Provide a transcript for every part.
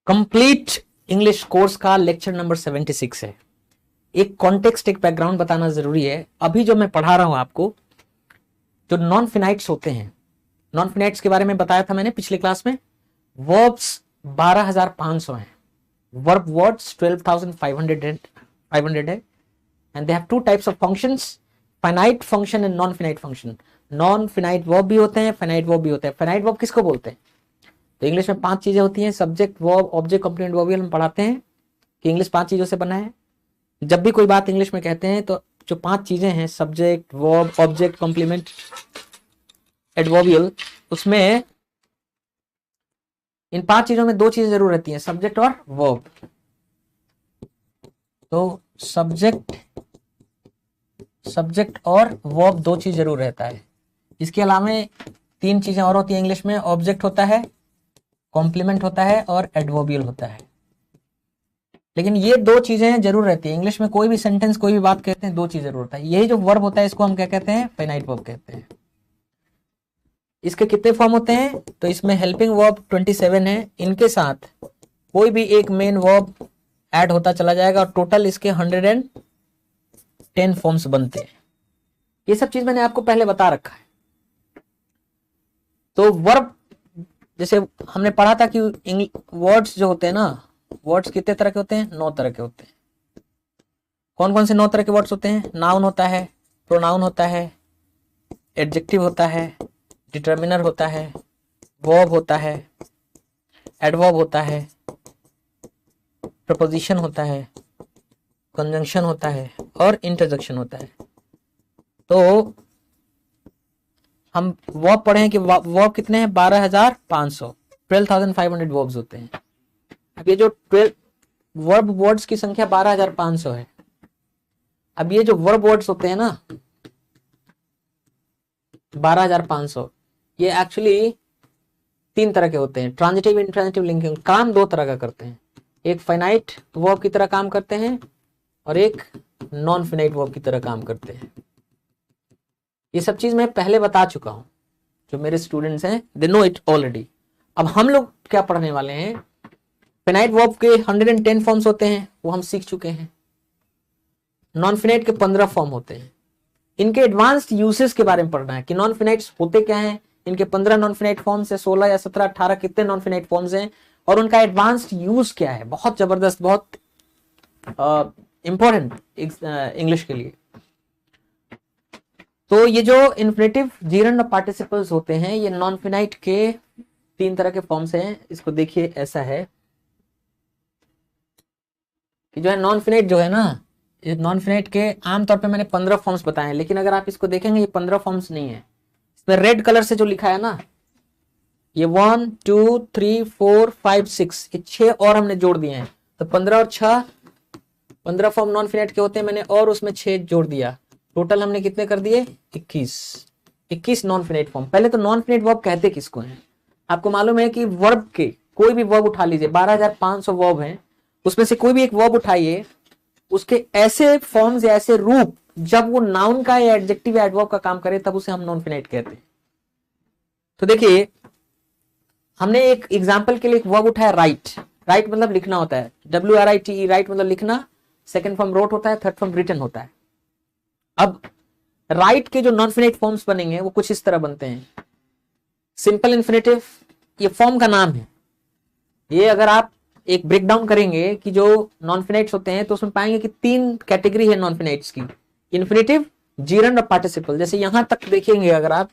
Complete English course का lecture number 76 है। एक कॉन्टेक्स्ट, एक बैकग्राउंड बताना जरूरी है। अभी जो मैं पढ़ा रहा हूं आपको, जो नॉन फिनाइट्स होते हैं, नॉन फिनाइट्स के बारे में बताया था मैंने पिछले क्लास में। वर्ब्स 12,500 हैं, वर्ब वर्ड्स 12,500 है, and they have two types of functions, finite function and non finite function. Non finite verb भी होते हैं, फाइनाइट वर्ब भी होते हैं। फाइनाइट वर्ब किसको बोलते हैं? तो इंग्लिश में 5 चीजें होती हैं, सब्जेक्ट, वर्ब, ऑब्जेक्ट, कंप्लीमेंट, वर्बियल। हम पढ़ाते हैं कि इंग्लिश 5 चीजों से बना है। जब भी कोई बात इंग्लिश में कहते हैं तो जो 5 चीजें हैं, subject, verb, object, complement, adverbial, उसमें इन 5 चीजों में 2 चीजें जरूर रहती हैं, सब्जेक्ट और वर्ब। तो सब्जेक्ट और वर्ब 2 चीज जरूर रहता है। इसके अलावा 3 चीजें और होती है इंग्लिश में, ऑब्जेक्ट होता है, कॉम्प्लीमेंट होता है और एडवर्बियल होता है। लेकिन ये 2 चीजें जरूर रहती है इंग्लिश में। कोई भी सेंटेंस, कोई भी बात कहते हैं, 2 चीज जरूर होता है। यही जो वर्ब होता है इसको हम क्या कहते हैं? फाइनाइट वर्ब कहते हैं। इसके कितने फॉर्म होते हैं? तो इसमें हेल्पिंग वर्ब 27 है, इनके साथ कोई भी एक मेन वर्ब ऐड होता चला जाएगा और टोटल इसके 110 फॉर्म्स बनते हैं। ये सब चीज मैंने आपको पहले बता रखा है। तो वर्ब, जैसे हमने पढ़ा था कि वर्ड्स जो होते हैं ना, वर्ड्स कितने तरह के होते हैं? 9 तरह के होते हैं। कौन कौन से 9 तरह के वर्ड्स होते हैं? नाउन होता है, प्रोनाउन होता है, एडजेक्टिव होता है, डिटर्मिनर होता है, वर्ब होता है, एडवर्ब होता है, प्रपोजिशन होता है, कंजंक्शन होता है और इंटरजेक्शन होता है। तो हम वर्ब पढ़े हैं कि वर्ब कितने हैं? 12,500, 12,500 वर्ब्स होते हैं। अब ये जो 12 वर्ब वर्ड्स की संख्या 12,500 है। अब ये जो वर्ब वर्ड्स होते हैं ना 12,500, ये एक्चुअली 3 तरह के होते हैं, ट्रांजिटिव, इंट्रांजिटिव, लिंकिंग। काम 2 तरह का करते हैं, एक फाइनाइट वर्ब की तरह काम करते हैं और एक नॉन फाइनाइट वर्ब की तरह काम करते हैं। ये सब चीज मैं पहले बता चुका हूं, जो मेरे स्टूडेंट्स हैं दे नो इट ऑलरेडी। अब हम लोग क्या पढ़ने वाले हैं? फाइनाइट वर्ब के 110 फॉर्म्स होते हैं, वो हम सीख चुके हैं। नॉन फाइनाइट के 15 फॉर्म होते हैं। इनके एडवांस्ड यूसेस के बारे में पढ़ना है कि नॉन फाइनाइट्स होते क्या हैं, इनके 15 नॉन फाइनाइट फॉर्म्स है, 16 या 17, 18 कितने नॉन फाइनाइट फॉर्म्स हैं और उनका एडवांस्ड यूज क्या है। बहुत जबरदस्त, बहुत इंपॉर्टेंट इंग्लिश के लिए। तो ये जो इन्फिनेटिव, जीरंड पार्टिसिपल्स होते हैं, ये नॉन फाइनाइट के 3 तरह के फॉर्म्स हैं। इसको देखिए, ऐसा है कि जो है नॉन फाइनाइट जो है ना, ये नॉन फाइनाइट के आमतौर पे मैंने 15 फॉर्म्स बताए हैं, लेकिन अगर आप इसको देखेंगे ये 15 फॉर्म्स नहीं है। इसमें रेड कलर से जो लिखा है ना, ये 1 2 3 4 5 6, ये 6 और हमने जोड़ दिए हैं। तो 15 और 6, 15 फॉर्म नॉन फाइनाइट के होते हैं, मैंने और उसमें 6 जोड़ दिया। टोटल हमने कितने कर दिए? 21 नॉन फाइनाइट फॉर्म। पहले तो नॉन फाइनाइट वर्ब कहते किसको हैं? आपको मालूम है कि वर्ब के कोई भी वर्ब उठा लीजिए, 12,500 वर्ब हैं, उसमें से कोई भी एक वर्ब उठाइए, उसके ऐसे फॉर्म्स या ऐसे रूप जब वो नाउन का या एडजेक्टिव या एडवर्ब का काम करे तब उसे हम नॉन फाइनाइट कहते हैं। तो देखिए, हमने एक एग्जांपल के लिए एक वर्ब उठाया, राइट। राइट मतलब लिखना होता है, WRITE, राइट मतलब लिखना। सेकंड फॉर्म रोट होता है, थर्ड फॉर्म रिटन होता है। अब राइट के जो नॉन फाइनाइट फॉर्म्स बनेंगे वो कुछ इस तरह बनते हैं। सिंपल इन्फिनेटिव, ये फॉर्म का नाम है। ये अगर आप एक ब्रेक डाउन करेंगे कि जो नॉन फाइनाइट्स होते हैं तो उसमें पाएंगे कि 3 कैटेगरी है नॉन फाइनाइट्स की, इन्फिनेटिव, जीरंड और पार्टिसिपल। जैसे यहां तक देखेंगे अगर आप,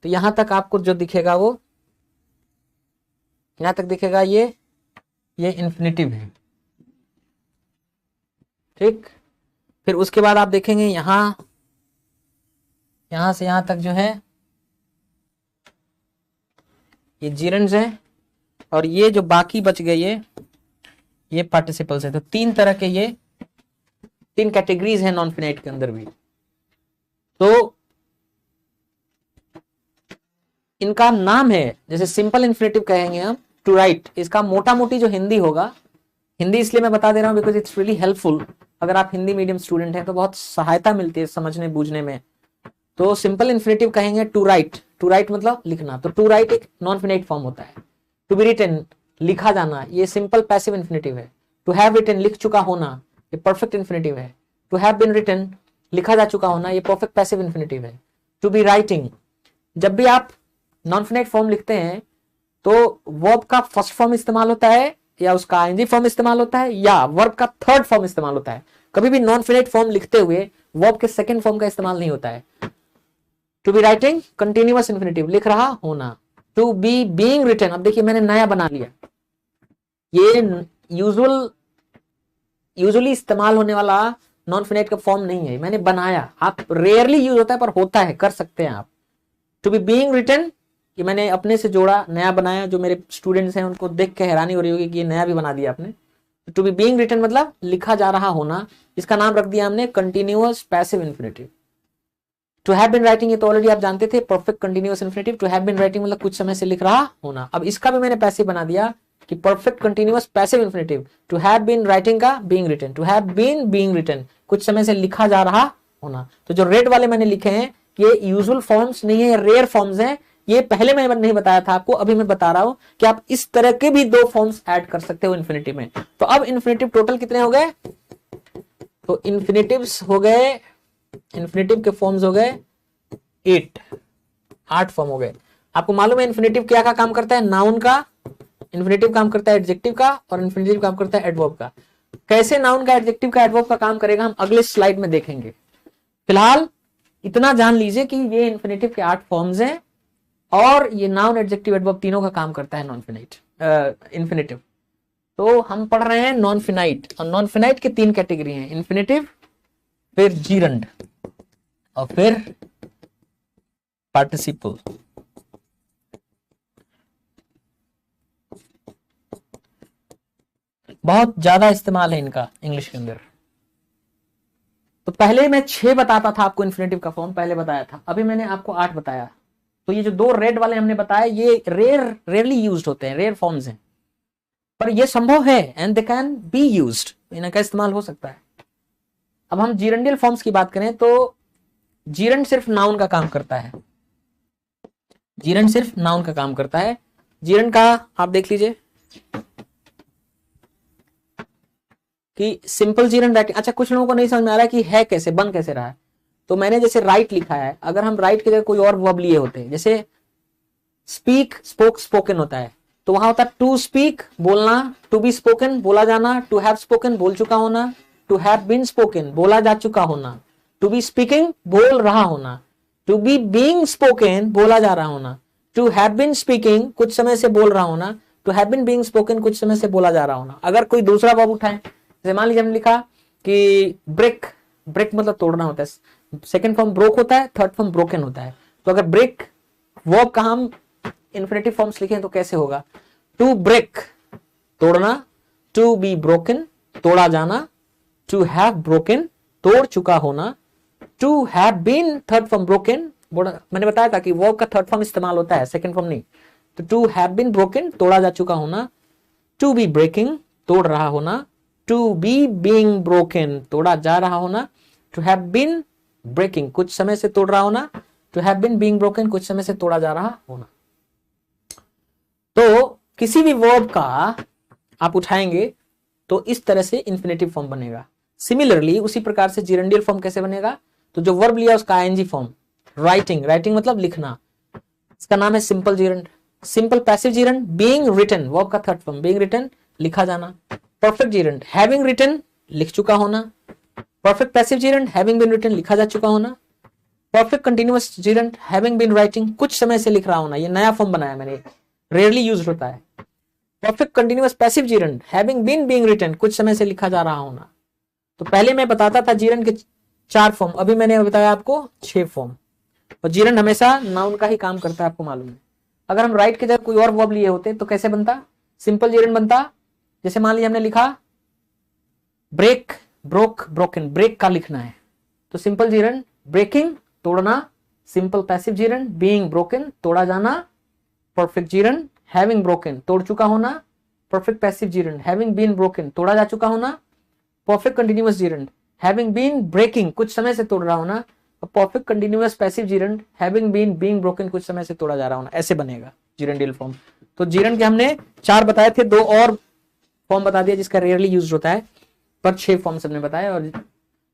तो यहां तक आपको जो दिखेगा वो यहां तक दिखेगा, ये इन्फिनेटिव है, ठीक। फिर उसके बाद आप देखेंगे यहां से यहां तक जो है ये जीरंड्स है, और ये जो बाकी बच गए ये पार्टिसिपल्स है। तो 3 तरह के, ये 3 कैटेगरीज हैं नॉन फाइनाइट के अंदर भी। तो इनका नाम है, जैसे सिंपल इन्फिनेटिव कहेंगे हम, टू राइट। इसका मोटा मोटी जो हिंदी होगा, हिंदी इसलिए मैं बता दे रहा हूं बिकॉज इट्स रियली हेल्पफुल। अगर आप हिंदी मीडियम स्टूडेंट हैं तो बहुत सहायता मिलती है समझने बूझने में। तो सिंपल इन्फिनेटिव कहेंगे टू राइट। टू राइट मतलब लिखना। तो टू राइट एक नॉन फाइनाइट फॉर्म होता है। टू बी रिटन लिखा जाना, ये सिंपल पैसिव इन्फिनेटिव है। टू हैव रिटन, लिख चुका होना, ये परफेक्ट इन्फिनेटिव है। टू हैव बीन रिटन, लिखा जा चुका होना, ये परफेक्ट पैसिव इन्फिनेटिव है। टू बी राइटिंग, जब भी आप नॉन फिनाइट फॉर्म लिखते हैं तो वर्ब का फर्स्ट फॉर्म इस्तेमाल होता है या उसका आईएनजी फॉर्म इस्तेमाल होता है या वर्ब का थर्ड फॉर्म इस्तेमाल होता है। कभी भी नॉन फिनाइट फॉर्म लिखते हुए वर्ब के सेकंड फॉर्म का इस्तेमाल नहीं होता है। To be writing continuous infinitive, लिख रहा होना। टू बी बीइंग रिटन, अब देखिए मैंने नया बना लिया, ये यूजुअली इस्तेमाल होने वाला नॉन फिनाइट का फॉर्म नहीं है, मैंने बनाया। आप रेयरली यूज होता है पर होता है, कर सकते हैं आप। टू बी बीइंग रिटन, ये मैंने अपने से जोड़ा, नया बनाया। जो मेरे स्टूडेंट्स हैं उनको देख के हैरानी हो रही होगी कि ये नया भी बना दिया आपने। टू बी बीइंग रिटन मतलब लिखा जा रहा होना, इसका नाम रख दिया हमने continuous passive infinitive. To have been writing, ये तो ऑलरेडी आप जानते थे, perfect continuous infinitive. To have been writing मतलब कुछ समय से लिख रहा होना। अब इसका भी मैंने पैसिव बना दिया कि perfect continuous passive infinitive. To have been writing का being written, to have been being written, कुछ समय से लिखा जा रहा होना। तो जो रेड वाले मैंने लिखे हैं ये यूजुअल फॉर्म्स नहीं है, रेयर फॉर्म्स हैं। ये पहले मैंने नहीं बताया था आपको, अभी मैं बता रहा हूं कि आप इस तरह के भी दो फॉर्म्स ऐड कर सकते हो इन्फिनेटिव में। तो अब इन्फिनेटिव टोटल कितने हो गए? तो इन्फिनेटिव्स हो गए, इन्फिनेटिव के फॉर्म्स हो गए 8 फॉर्म हो गए। आपको मालूम है इन्फिनेटिव क्या का काम करता है? नाउन का, इन्फिनेटिव काम करता है एडजेक्टिव का, और इन्फिनेटिव काम करता है एडवर्ब का। कैसे नाउन का, एडजेक्टिव का, एडवर्ब का काम करेगा हम अगले स्लाइड में देखेंगे। फिलहाल इतना जान लीजिए कि ये इन्फिनेटिव के 8 फॉर्म्स हैं और ये नाउन, एडजेक्टिव, एडवर्ब तीनों का काम करता है नॉन फिनाइट इन्फिनेटिव। तो हम पढ़ रहे हैं नॉन फिनाइट, और नॉन फिनाइट के 3 कैटेगरी हैं, इन्फिनेटिव, फिर जीरंड और फिर पार्टिसिपल। बहुत ज्यादा इस्तेमाल है इनका इंग्लिश के अंदर। तो पहले मैं 6 बताता था आपको इन्फिनेटिव का फॉर्म, पहले बताया था, अभी मैंने आपको 8 बताया। तो ये जो 2 रेड वाले हमने बताए ये रेयरली यूज्ड होते हैं, रेयर फॉर्म्स हैं, पर ये संभव है and they can be used, इनका इस्तेमाल हो सकता है। अब हम जीरंडियल फॉर्म्स की बात करें तो जीरंड सिर्फ नाउन का काम करता है, जीरंड सिर्फ नाउन का काम करता है। जीरंड का आप देख लीजिए कि सिंपल जीरंड राइटिंग। अच्छा, कुछ लोगों को नहीं समझ में आ रहा है कि है कैसे, बन कैसे रहा है। तो मैंने जैसे राइट लिखा है, अगर हम राइट की जगह कोई और वर्ब लिए होते, जैसे स्पीक, स्पोक, स्पोकन होता है, तो वहां होता है टू स्पीक, बोलना, टू बी स्पोकन, बोला जाना, टू हैव स्पोकन, बोल चुका होना, टू हैव बीन स्पोकन, बोला जा चुका होना, टू बी स्पीकिंग, बोल रहा होना, टू बी बीइंग स्पोकन, बोला जा रहा होना, टू हैव बीन स्पीकिंग, कुछ समय से बोल रहा होना, to have been being spoken, कुछ समय से बोला जा रहा होना। अगर कोई दूसरा वर्ब उठाएं, जैसे मान लीजिए हमने लिखा कि ब्रेक, ब्रेक मतलब तोड़ना होता है, सेकंड फॉर्म ब्रोक होता है, थर्ड फॉर्म ब्रोकन होता है। तो अगर ब्रेक वर्ब का हम इन्फिनेटिव फॉर्म्स लिखें तो कैसे होगा? टू ब्रेक, तोड़ना, टू बी ब्रोकन, तोड़ा जाना, टू हैव ब्रोकन, तोड़ चुका होना, to have been, third form broken, मैंने बताया था कि वर्ब का थर्ड फॉर्म इस्तेमाल होता है, सेकंड फॉर्म नहीं। तो टू हैव बीन ब्रोकन, तोड़ा जा चुका होना, टू बी ब्रेकिंग, तोड़ रहा होना, टू बी बीइंग ब्रोकन, तोड़ा जा रहा होना, टू हैव बीन ब्रेकिंग, कुछ समय से तोड़ रहा होना, to have been being broken, कुछ समय से तोड़ा जा रहा होना। तो किसी भी वर्ब का आप उठाएंगे तो इस तरह से इन्फिनेटिव फॉर्म बनेगा। सिमिलरली उसी प्रकार से जीरंडियल फॉर्म कैसे बनेगा? तो जो वर्ब लिया उसका आईएनजी फॉर्म, राइटिंग, राइटिंग मतलब लिखना, इसका नाम है simple gerund. Simple passive gerund, being written, verb का थर्ड फॉर्म, बीइंग रिटन, लिखा जाना। परफेक्ट जीरंड, हैविंग रिटन, लिख चुका होना। Perfect passive gerund, having been written, लिखा जा चुका होना। Perfect continuous gerund, having been writing, कुछ समय से लिख रहा होना, ये नया फॉर्म बनाया मैंने, रेयरली यूज्ड होता है। Perfect continuous passive gerund, having been being written, कुछ समय से लिखा जा रहा होना। तो पहले मैं बताता था जीरंड के 4 फॉर्म, अभी मैंने बताया आपको 6 फॉर्म। और जीरंड हमेशा नाउन का ही काम करता है, आपको मालूम है। अगर हम राइट की जगह कोई और वर्ब लिए होते तो कैसे बनता? सिंपल जीरंड बनता। जैसे मान लीजिए हमने लिखा ब्रेक, ब्रोक, ब्रोकन, ब्रेक का लिखना है तो सिंपल जीरंड ब्रेकिंग, तोड़ना। Simple passive gerund being broken, तोड़ा जाना। परफेक्ट जीरंड हैविंग ब्रोकन, तोड़ चुका होना। Perfect passive gerund having been broken, तोड़ा जा चुका होना। Perfect continuous gerund having been breaking, कुछ समय से तोड़ रहा होना। Perfect continuous passive gerund having been being broken, कुछ समय से तोड़ा जा रहा होना। ऐसे बनेगा। Gerundial form. तो जिरेंड के हमने 4 बताए थे, 2 और फॉर्म बता दिया जिसका रेयरली यूज होता है, पर 6 फॉर्म्स हमने बताए।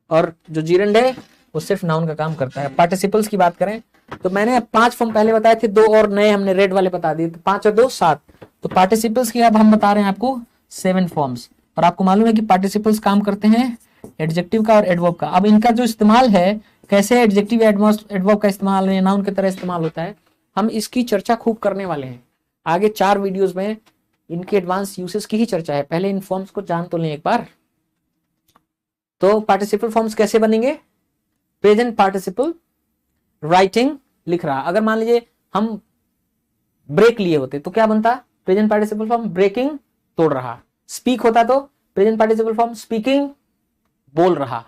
और जो जिरेंड है वो सिर्फ नाउन का काम करता है। पार्टिसिपल्स की बात करें तो मैंने 5 फॉर्म पहले बताए थे, 2 और नए हमने रेड वाले बता दिए, तो 5 और 2 7। तो पार्टिसिपल्स की अब हम बता रहे हैं आपको 7 फॉर्म्स। और आपको मालूम है कि पार्टिसिपल्स काम करते हैं एडजेक्टिव का और एडवर्ब का। अब इनका जो इस्तेमाल है, कैसे एडजेक्टिव एडवर्ब का इस्तेमाल है, नाउन की तरह इस्तेमाल होता है, हम इसकी चर्चा खूब करने वाले हैं आगे 4 वीडियोस में। इनके एडवांस यूसेस की ही चर्चा है, पहले इन फॉर्म्स को जान तो लें एक बार। तो पार्टिसिपल फॉर्म्स कैसे बनेंगे? प्रेजेंट पार्टिसिपल राइटिंग, लिख रहा। अगर मान लीजिए हम ब्रेक लिए होते तो क्या बनता? प्रेजेंट पार्टिसिपल फॉर्म ब्रेकिंग, तोड़ रहा। स्पीक होता तो प्रेजेंट पार्टिसिपल फॉर्म स्पीकिंग, बोल रहा।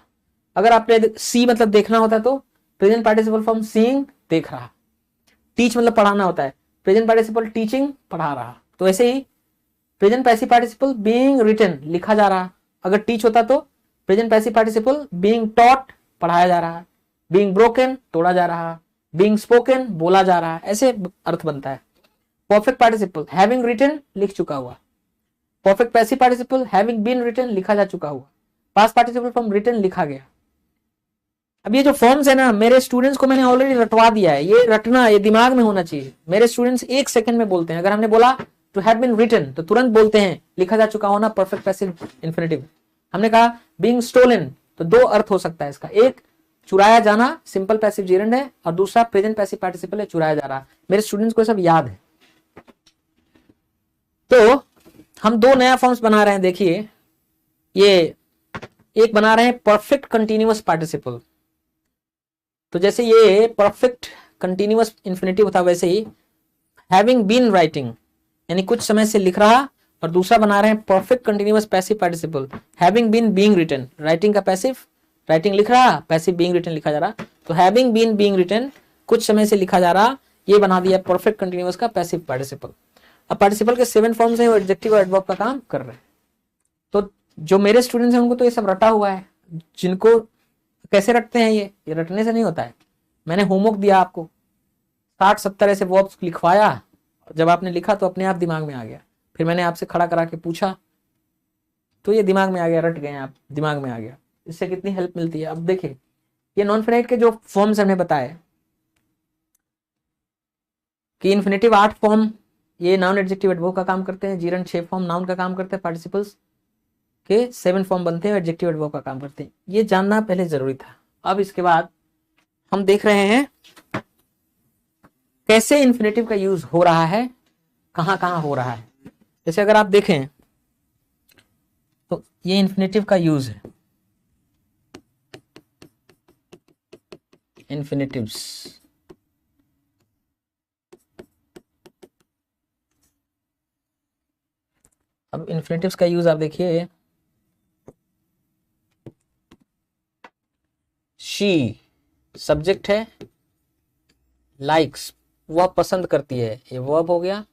अगर आपने सी मतलब देखना होता तो प्रेजेंट पार्टिसिपल फॉर्म सीइंग, देख रहा। टीच मतलब पढ़ाना होता है, प्रेजेंट पार्टिसिपल टीचिंग, पढ़ा रहा। तो ऐसे ही present passive participle being written, लिखा जा रहा। अगर टीच होता तो present passive participle being taught, पढ़ाया जा रहा। बीइंग ब्रोकन, तोड़ा जा रहा। बीइंग स्पोकन, बोला जा रहा। ऐसे अर्थ बनता है। परफेक्ट पार्टिसिपल हैविंग रिटन, लिख चुका हुआ। Perfect passive participle having been written, लिखा जा चुका हुआ। पास्ट पार्टिसिपल फॉर्म रिटन, लिखा गया। अब ये जो फॉर्म्स है ना, मेरे स्टूडेंट्स को मैंने ऑलरेडी रटवा दिया है। ये रटना, ये दिमाग में होना चाहिए। मेरे स्टूडेंट्स 1 सेकंड में बोलते हैं। अगर हमने बोला टू हैव बीन रिटन तो तुरंत बोलते हैं लिखा जा चुका होना, परफेक्ट पैसिव इंफिनिटिव। हमने कहा बीइंग स्टोलन तो 2 अर्थ हो सकता है इसका। एक चुराया जाना, सिंपल पैसिव जेरेंड है, और दूसरा प्रेजेंट पैसिव पार्टिसिपल है, चुराया जा रहा। मेरे स्टूडेंट्स को सब याद है। तो हम 2 नया फॉर्म्स बना रहे हैं। देखिए, ये एक बना रहे हैं परफेक्ट कंटिन्यूअस पार्टिसिपल। तो जैसे ये परफेक्ट कंटिन्यूअस इंफिनिटिव था, वैसे ही हैविंग बीन राइटिंग यानी कुछ समय से लिख रहा। और दूसरा बना रहे हैं perfect continuous passive participle, having been being written. Writing का पैसिव, राइटिंग लिख रहा, पैसिव बीइंग रिटन, लिखा जा रहा। तो हैविंग बीन बीइंग रिटन, कुछ समय से लिखा जा रहा, ये बना दिया परफेक्ट कंटिन्यूअस का पैसिव पार्टिसिपल। अब पार्टिसिपल के 7 फॉर्म्स हैं, वो एडजेक्टिव और एडवर्ब का काम कर रहे हैं। तो जो मेरे स्टूडेंट्स हैं उनको तो ये सब रटा हुआ है। जिनको कैसे रटते हैं, ये रटने से नहीं होता है। मैंने होमवर्क दिया आपको, 60-70 ऐसे वर्ब्स लिखवाया। जब आपने लिखा तो अपने आप दिमाग में आ गया। फिर मैंने आपसे खड़ा करा के पूछा तो ये दिमाग में आ गया, रट गए आप, दिमाग में आ गया। इससे कितनी हेल्प मिलती है। अब देखिए, ये नॉन फिनाइट के जो फॉर्म्स हमने बताए कि इन्फिनेटिव 8 फॉर्म ये नाउन एडजेक्टिव एडवर्ब का काम करते हैं। जीरन 6 फॉर्म नाउन का काम करते हैं। पार्टिसिपल्स के 7 फॉर्म बनते हैं, एडजेक्टिव एडवर्ब का काम करते हैं। ये जानना पहले जरूरी था। अब इसके बाद हम देख रहे हैं कैसे इन्फिनेटिव का यूज हो रहा है, कहां कहां हो रहा है। जैसे अगर आप देखें तो ये इन्फिनेटिव का यूज है। इन्फिनेटिव्स, अब इन्फिनेटिव्स का यूज आप देखिए। शी सब्जेक्ट है, लाइक्स वह पसंद करती है, ये वर्ब हो गया।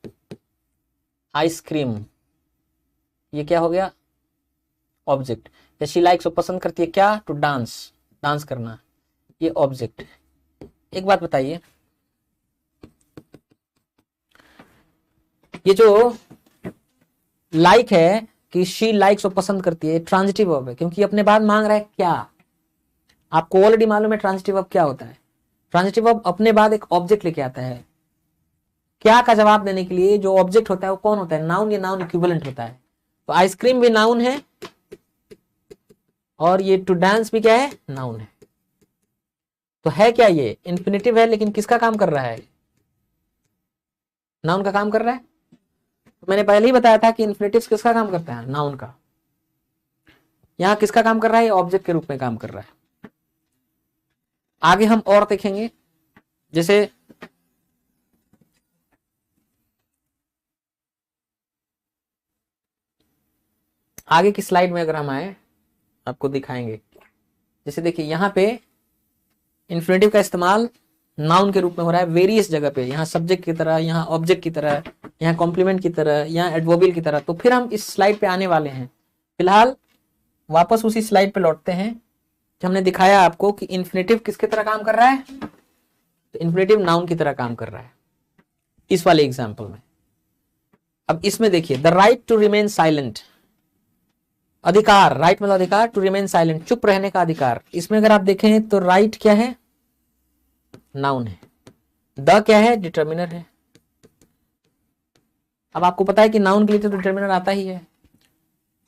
आइसक्रीम ये क्या हो गया? ऑब्जेक्ट। या शी लाइक्स वो पसंद करती है क्या? टू डांस, डांस करना, ये ऑब्जेक्ट। एक बात बताइए, ये जो लाइक है कि शी लाइक्स वो पसंद करती है, ट्रांजिटिव वर्ब है, क्योंकि अपने बाद मांग रहा है क्या। आपको ऑलरेडी मालूम है ट्रांजिटिव वर्ब क्या होता है। ट्रांजिटिव वर्ब अपने बाद एक ऑब्जेक्ट लेके आता है। क्या का जवाब देने के लिए जो ऑब्जेक्ट होता है वो कौन होता है? नाउन या नाउन इक्विवेलेंट होता है। तो आइसक्रीम भी नाउन है और ये टू डांस भी क्या है? नाउन है। तो है क्या? ये इन्फिनेटिव है, लेकिन किसका काम कर रहा है? नाउन का काम कर रहा है। तो मैंने पहले ही बताया था कि इन्फिनेटिव किसका काम करता है? नाउन का। यहां किसका काम कर रहा है? ऑब्जेक्ट के रूप में काम कर रहा है। आगे हम और देखेंगे, जैसे आगे की स्लाइड में अगर हम आए आपको दिखाएंगे। जैसे देखिए, यहां पे इन्फिनेटिव का इस्तेमाल नाउन के रूप में हो रहा है वेरियस जगह पे। यहाँ सब्जेक्ट की तरह, यहाँ ऑब्जेक्ट की तरह, यहाँ कॉम्प्लीमेंट की तरह, यहाँ एडवर्बियल की तरह। तो फिर हम इस स्लाइड पे आने वाले हैं। फिलहाल वापस उसी स्लाइड पे लौटते हैं जो हमने दिखाया आपको कि इन्फिनेटिव किसकी तरह काम कर रहा है। तो इन्फिनेटिव नाउन की तरह काम कर रहा है। इस वाले एग्जाम्पल में। अब इसमें देखिए, the right to remain silent, अधिकार, राइट मतलब अधिकार, टू रिमेन साइलेंट, चुप रहने का अधिकार। इसमें अगर आप देखें तो राइट क्या है, नाउन है, द क्या है, डिटर्मिनर है। अब आपको पता है कि नाउन के लिए तो डिटर्मिनर आता ही है।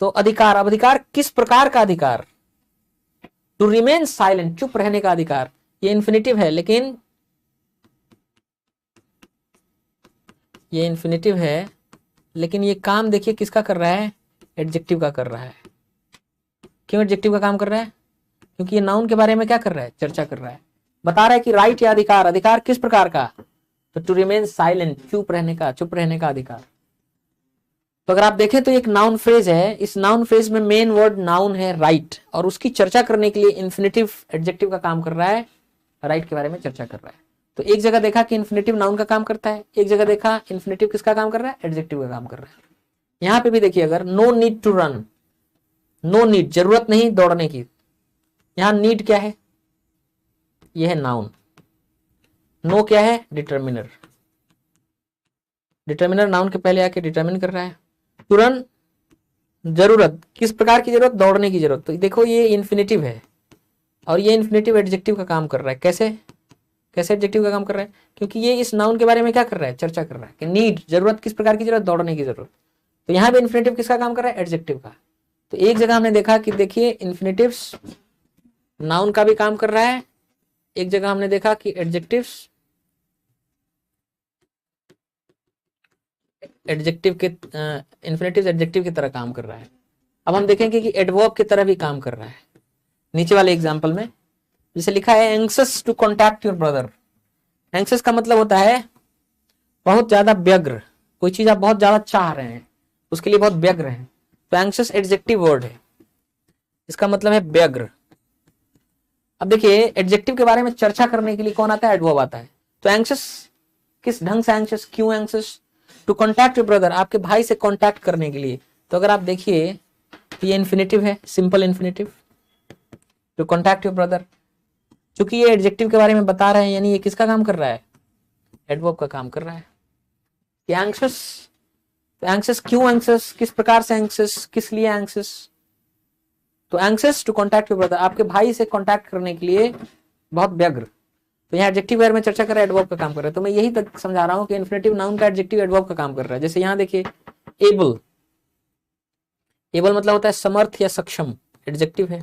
तो अधिकार, अब अधिकार किस प्रकार का अधिकार, टू रिमेन साइलेंट, चुप रहने का अधिकार, ये इन्फिनिटिव है, लेकिन ये इन्फिनिटिव है, लेकिन ये काम देखिए किसका कर रहा है, एडजेक्टिव का कर रहा है। क्यों एडजेक्टिव का काम कर रहा है, क्योंकि ये नाउन के बारे में क्या कर रहा है, चर्चा कर रहा है। बता रहा है कि राइट या अधिकार, अधिकार किस प्रकार का, तो टू रिमेन साइलेंट, चुप रहने का, चुप रहने का अधिकार। तो अगर आप देखें तो एक नाउन फ्रेज है, इस नाउन फ्रेज में मेन वर्ड नाउन है राइट, और उसकी चर्चा करने के लिए इन्फिनिटिव एडजेक्टिव का काम कर रहा है, राइट के बारे में चर्चा कर रहा है। तो एक जगह देखा कि इन्फिनिटिव नाउन का काम करता है, एक जगह देखा इन्फिनिटिव किसका काम कर रहा है, एडजेक्टिव का काम कर रहा है। यहां पे भी देखिए, अगर no need to run, no need, जरूरत नहीं दौड़ने की, यहां नीड क्या है, यह है नाउन, नो क्या है, डिटर्मिनर, डिटर्मिनर नाउन के पहले आके डिटर्मिन कर रहा है। टू रन, जरूरत, किस प्रकार की जरूरत, दौड़ने की जरूरत। तो देखो ये इन्फिनिटिव है, और ये इन्फिनिटिव एडजेक्टिव का काम कर रहा है। कैसे, कैसे एडजेक्टिव का काम कर रहा है, क्योंकि ये इस नाउन के बारे में क्या कर रहा है, चर्चा कर रहा है कि नीड, जरूरत, किस प्रकार की जरूरत, दौड़ने की जरूरत। तो यहाँ पे इन्फिनिटिव किसका काम कर रहा है, एडजेक्टिव का। तो एक जगह हमने देखा कि देखिए इन्फिनिटिव्स नाउन का भी काम कर रहा है, एक जगह हमने देखा कि एडजेक्टिव्स एडजेक्टिव के इन्फिनिटिव एडजेक्टिव की तरह काम कर रहा है। अब हम देखेंगे कि एडवर्ब की तरह भी काम कर रहा है। नीचे वाले एग्जांपल में जैसे लिखा है, anxious to contact your brother. Anxious का मतलब होता है बहुत ज्यादा व्यग्र, कोई चीज आप बहुत ज्यादा चाह रहे हैं, उसके लिए बहुत व्यग्र हैं। तो एंक्सस एडजेक्टिव वर्ड है, इसका मतलब है व्यग्र। अब देखिए एडजेक्टिव के बारे में चर्चा करने के लिए कौन आता है, एडवर्ब आता है। तो एंक्सस किस ढंग से एंक्सस, क्यों anxious, to contact your brother, आपके भाई से कॉन्टैक्ट करने के लिए। तो अगर आप देखिए तो ये इन्फिनिटिव है, simple infinitive, to contact your brother. क्योंकि ये एडजेक्टिव के बारे में बता रहे हैं, यानी ये किसका काम कर रहा है, एडवर्ब का काम कर रहा है। कि एंक्सस, तो एंक्सस क्यों एंक्सस, किस प्रकार से एंक्सस, किस लिए एंक्सस। तो anxious to contact your brother, आपके भाई से कॉन्टैक्ट करने के लिए बहुत व्यग्र। तो यहाँ एडजेक्टिव बारे में चर्चा कर रहा है, एडवर्ब का काम कर रहा है। तो मैं यही तक समझा रहा हूँ कि इन्फिनिटिव नाउन का एडजेक्टिव एडवर्ब का काम कर रहा है। जैसे यहाँ देखिए एबल, एबल मतलब होता है समर्थ या सक्षम, एडजेक्टिव है।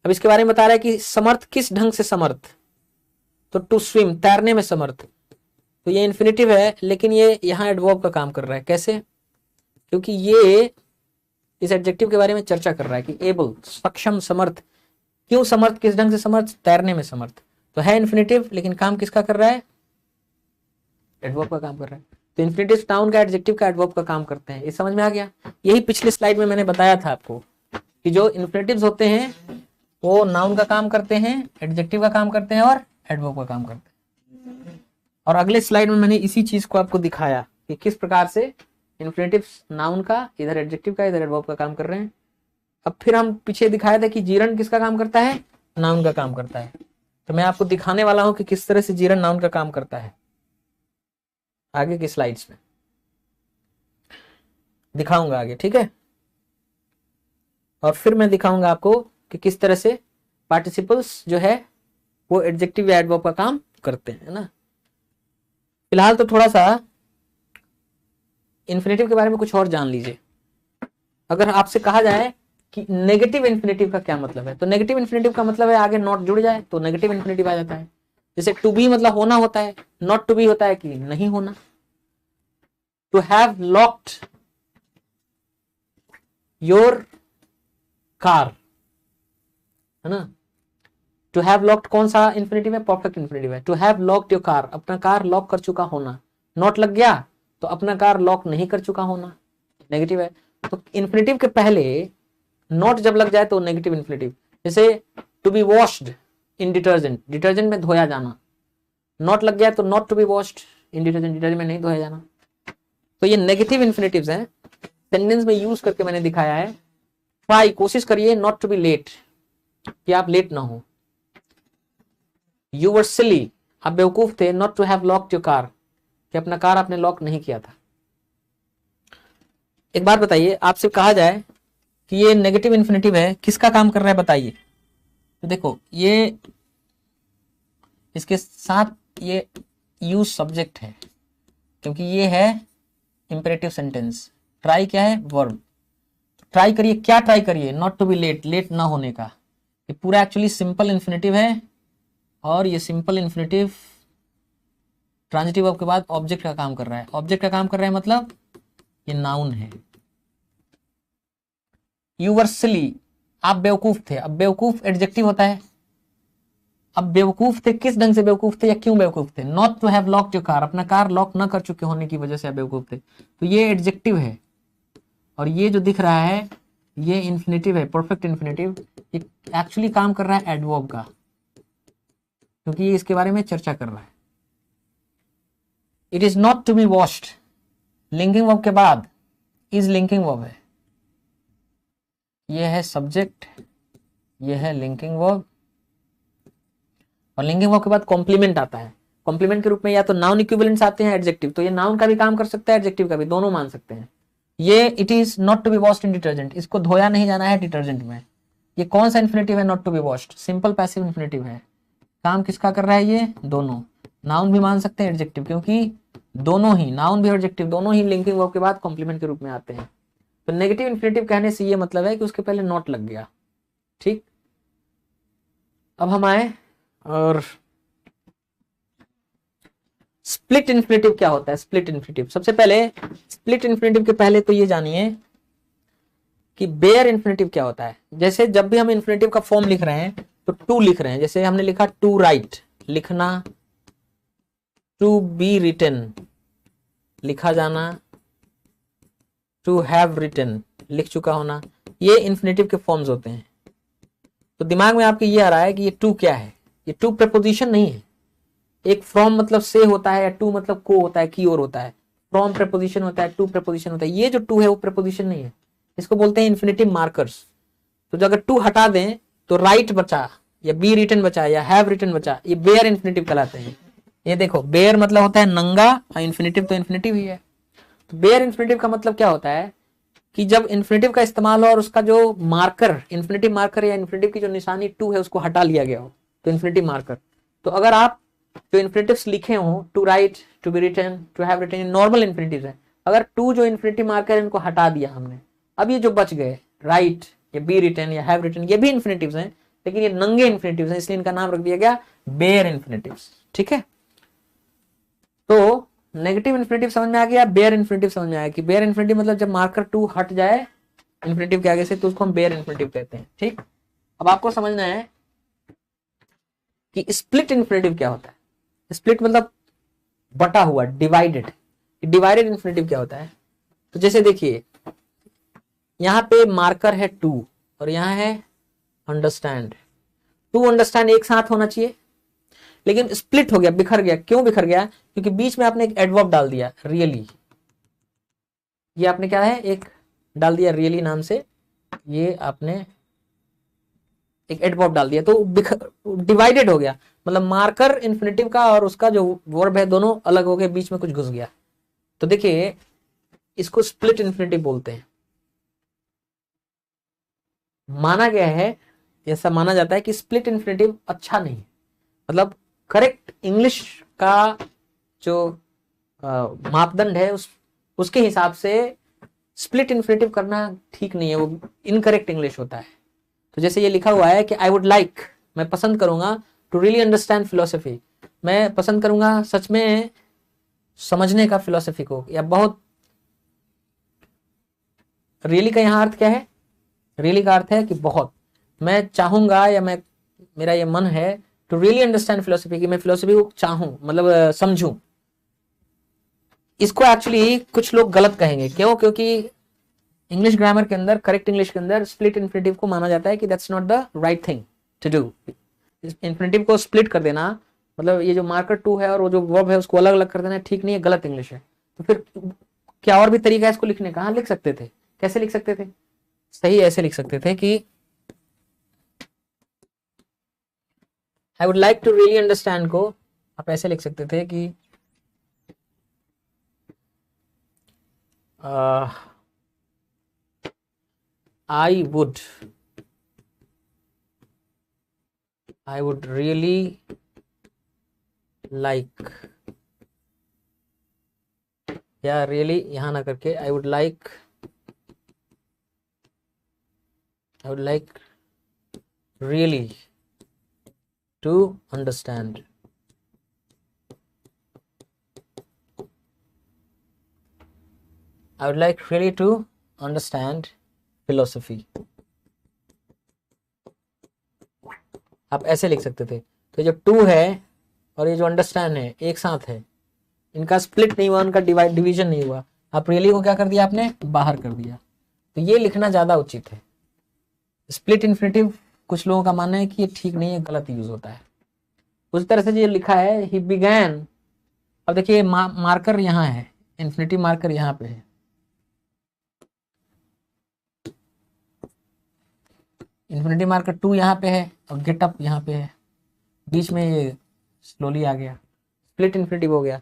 अब इसके बारे में बता रहा है कि समर्थ किस ढंग से समर्थ, तो टू स्विम, तैरने में समर्थ। तो ये इन्फिनिटिव है, लेकिन ये यहाँ एडवर्ब का काम कर रहा है। कैसे, क्योंकि ये इस एडजेक्टिव के बारे में चर्चा कर रहा है कि एबल, सक्षम, समर्थ। क्यों समर्थ, किस ढंग से समर्थ, तैरने में समर्थ। तो है इन्फिनिटिव, लेकिन काम किसका कर रहा है, एडवर्ब का काम कर रहा है। तो इन्फिनिटिव नाउन का एडजेक्टिव का एडवर्ब का काम करते हैं। ये समझ में आ गया। यही पिछले स्लाइड में मैंने बताया था आपको कि जो इन्फिनिटिव्स होते हैं वो नाउन का काम करते हैं, एडजेक्टिव का काम करते हैं और एडवर्ब का काम करते हैं। और अगले स्लाइड में मैंने इसी चीज को आपको दिखाया कि किस प्रकार से इन्फिनिटिव्स नाउन का, इधर एडजेक्टिव का, इधर एडवर्ब का काम कर रहे हैं। अब फिर हम पीछे दिखाया था कि जीरन किसका काम करता है, नाउन का काम करता है। तो मैं आपको दिखाने वाला हूं कि किस तरह से जीरन नाउन का काम करता है, आगे की स्लाइड्स में दिखाऊंगा आगे, ठीक है। और फिर मैं दिखाऊंगा आपको कि किस तरह से पार्टिसिपल्स जो है वो एडजेक्टिव या एडवर्ब का काम करते हैं, है ना। फिलहाल तो थोड़ा सा इन्फिनिटिव के बारे में कुछ और जान लीजिए। अगर आपसे कहा जाए कि नेगेटिव इन्फिनिटिव का क्या मतलब है, तो नेगेटिव इन्फिनिटिव का मतलब है आगे नॉट जुड़ जाए तो नेगेटिव इन्फिनिटिव आ जाता है। जैसे टू बी मतलब होना होता है, नॉट टू बी होता है कि नहीं होना। To have locked your car, है ना। टू हैव लॉक्ड कौन सा इन्फिनिटिव है, परफेक्ट इन्फिनिटिव है। To have locked your car, अपना कार लॉक कर चुका होना। नॉट लग गया तो अपना कार लॉक नहीं कर चुका होना, नेगेटिव है। तो इन्फिनिटिव के पहले नॉट जब लग जाए तो नेगेटिव इन्फिनिटिव। जैसे to be washed in detergent, detergent में धोया जाना। नॉट लग गया तो not to be washed in detergent, detergent में नहीं धोया जाना। तो ये नेगेटिव इन्फिनिटिव्स हैं, सेंटेंस में यूज करके मैंने दिखाया है। ट्राई, कोशिश करिए नॉट टू बी लेट, कि आप लेट ना हो। यू वर सिली, आप बेवकूफ थे, not to have locked your car, कि अपना कार आपने लॉक नहीं किया था। एक बात बताइए, आपसे कहा जाए कि ये नेगेटिव इन्फिनेटिव है, किसका काम कर रहा है बताइए। तो देखो ये इसके साथ ये यूज सब्जेक्ट है, क्योंकि ये है इंपेरेटिव सेंटेंस। ट्राई क्या है, वर्ब। ट्राई करिए, क्या ट्राई करिए, not to be late, late ना होने का। ये पूरा एक्चुअली सिंपल इन्फिनेटिव है, और ये सिंपल इन्फिनेटिव ट्रांजिटिव वर्ब के बाद ऑब्जेक्ट का काम कर रहा है। ऑब्जेक्ट का काम कर रहा है मतलब ये नाउन है। यू वर सिली, आप बेवकूफ थे। अब बेवकूफ एडजेक्टिव होता है। अब बेवकूफ थे, किस ढंग से बेवकूफ थे या क्यों बेवकूफ थे? Not to have locked your car, अपना कार लॉक न कर चुके होने की वजह से आप बेवकूफ थे। तो ये एडजेक्टिव है, और ये जो दिख रहा है ये इन्फिनेटिव है, परफेक्ट इन्फिनेटिव। ये एक्चुअली काम कर रहा है एडवर्ब का, क्योंकि ये इसके बारे में चर्चा कर रहा है। It is not to be washed, linking verb के बाद इज लिंकिंग वर्ब है। ये है सब्जेक्ट, ये है लिंकिंग वर्ब, और लिंकिंग वर्ब के बाद कॉम्प्लीमेंट आता है। कॉम्प्लीमेंट के रूप में या तो नाउन इक्विवेलेंट्स आते हैं, एडजेक्टिव। तो ये नाउन का भी काम कर सकता है, एडजेक्टिव का भी, दोनों मान सकते हैं। ये it is not to be washed in detergent, इसको धोया नहीं जाना है डिटर्जेंट में। ये कौन सा इन्फिनेटिव है? Not to be washed, simple passive infinitive है। काम किसका कर रहा है? ये दोनों। नाउन भी मान सकते हैं, एडजेक्टिव, क्योंकि दोनों ही, नाउन भी और एडजेक्टिव दोनों ही लिंकिंग वर्ब के बाद कॉम्प्लीमेंट के रूप में आते हैं। तो नेगेटिव इन्फिनेटिव कहने से ये मतलब है कि उसके पहले नॉट लग गया। ठीक, अब हम आए और स्प्लिट इन्फिनेटिव क्या होता है। स्प्लिट इन्फिनेटिव, सबसे पहले स्प्लिट इन्फिनेटिव के पहले तो ये जानिए कि बेयर इन्फिनेटिव क्या होता है। जैसे जब भी हम इन्फिनेटिव का फॉर्म लिख रहे हैं तो टू लिख रहे हैं, जैसे हमने लिखा टू राइट, लिखना, टू बी रिटन, लिखा जाना, टू हैव रिटन, लिख चुका होना, ये इन्फिनेटिव के फॉर्म्स होते हैं। तो दिमाग में आपके ये आ रहा है कि ये टू क्या है? ये टू प्रेपोजिशन नहीं है। एक फ्रॉम मतलब से होता है, या टू मतलब को होता है, की ओर होता है। फ्रॉम प्रेपोजिशन होता है, टू प्रेपोजिशन होता है। ये जो टू है वो प्रेपोजिशन नहीं है, इसको बोलते हैं इन्फिनेटिव मार्कर्स। तो जो अगर टू हटा दें तो राइट बचा, या बी रिटन बचा, या हैव रिटन बचा, ये बेयर इन्फिनेटिव कहलाते हैं। ये देखो, बेयर मतलब होता है नंगा, और इन्फिनेटिव तो इन्फिनेटिव ही है। तो बेयर इन्फिनेटिव का मतलब क्या होता है कि जब इन्फिनेटिव का इस्तेमाल हो और उसका जो मार्कर, इन्फिनेटिव मार्कर या इन्फिनेटिव की जो निशानी टू है उसको हटा लिया गया हो, तो इन्फिनेटिव मार्कर। तो अगर आप जो इन्फिनेटिव्स लिखे हो, to write, to be written, to have written, normal infinitives हैं। अगर टू जो इन्फिनेटिव मार्कर है इनको हटा दिया हमने, अब ये जो बच गए राइट या बी रिटन या हैव रिटन, ये भी इन्फिनेटिव्स हैं, लेकिन ये नंगे इन्फिनेटिव्स हैं, इसलिए इनका नाम रख दिया गया बेयर इन्फिनेटिव्स। ठीक है, तो नेगेटिव इन्फिनेटिव समझ में आ गया, बेयर इन्फिनेटिव समझ में आया कि बेयर इन्फिनेटिव मतलब जब मार्कर टू हट जाए इन्फिनेटिव के आगे से, तो उसको हम बेयर इन्फिनेटिव कहते हैं। ठीक, अब आपको समझना है कि स्प्लिट इन्फिनेटिव क्या होता है। स्प्लिट मतलब बटा हुआ, डिवाइडेड। डिवाइडेड इन्फिनेटिव क्या होता है? तो जैसे देखिए, यहां पे मार्कर है टू और यहां है अंडरस्टैंड। टू अंडरस्टैंड एक साथ होना चाहिए, लेकिन स्प्लिट हो गया, बिखर गया। क्यों बिखर गया? क्योंकि बीच में आपने एक एडवर्ब डाल दिया, रियली। ये आपने क्या है, एक डाल दिया रियली नाम से, ये आपने एक एडवर्ब डाल दिया, तो डिवाइडेड हो गया। मतलब मार्कर इन्फिनेटिव का और उसका जो वर्ब है दोनों अलग हो गए, बीच में कुछ घुस गया। तो देखिए, इसको स्प्लिट इन्फिनेटिव बोलते हैं। माना गया है, ऐसा माना जाता है कि स्प्लिट इन्फिनेटिव अच्छा नहीं है। मतलब करेक्ट इंग्लिश का जो मापदंड है उसके हिसाब से स्प्लिट इन्फिनेटिव करना ठीक नहीं है, वो इनकरेक्ट इंग्लिश होता है। तो जैसे ये लिखा हुआ है कि आई वुड लाइक, मैं पसंद करूंगा, टू रियली अंडरस्टैंड फिलोसफी, मैं पसंद करूंगा सच में समझने का फिलोसफी को, या बहुत। रियली का यहाँ अर्थ क्या है? रियली का अर्थ है कि बहुत। मैं चाहूंगा, या मैं, मेरा ये मन है टू रियली अंडरस्टैंड फिलोसफी, कि मैं फिलोसफी को चाहूं, मतलब समझूं। इसको एक्चुअली कुछ लोग गलत कहेंगे। क्यों? क्योंकि इंग्लिश ग्रामर के अंदर, करेक्ट इंग्लिश के अंदर स्प्लिट इन्फिनेटिव को माना जाता है कि that's not the right thing to do. Infinitive को स्प्लिट कर देना, मतलब ये जो मार्कर टू है और वो जो वर्ब है उसको अलग अलग कर देना, ठीक नहीं है, गलत इंग्लिश है। तो फिर क्या और भी तरीका है इसको लिखने का? हाँ, लिख सकते थे। कैसे लिख सकते थे? सही ऐसे लिख सकते थे कि I would like to really understand को आप ऐसे लिख सकते थे कि आई वुड रियली लाइक, या रियली यहां ना करके I would like really to understand. I would like really to understand philosophy. आप ऐसे लिख सकते थे। तो जो टू है और ये जो अंडरस्टैंड है एक साथ है, इनका स्प्लिट नहीं हुआ, उनका डिवीजन नहीं हुआ। आप रियली को क्या कर दिया आपने, बाहर कर दिया। तो ये लिखना ज्यादा उचित है। स्प्लिट इन्फिनेटिव कुछ लोगों का मानना है कि ये ठीक नहीं है, गलत यूज होता है। उस तरह से जो लिखा है ही बिगैन, अब देखिए मार्कर यहाँ है, इन्फिनेटिव मार्कर यहाँ पे है, इन्फिनेटिव मार्कर टू यहाँ पे है और गेट अप यहाँ पे है, बीच में ये स्लोली आ गया, स्प्लिट इन्फिनेटिव हो गया।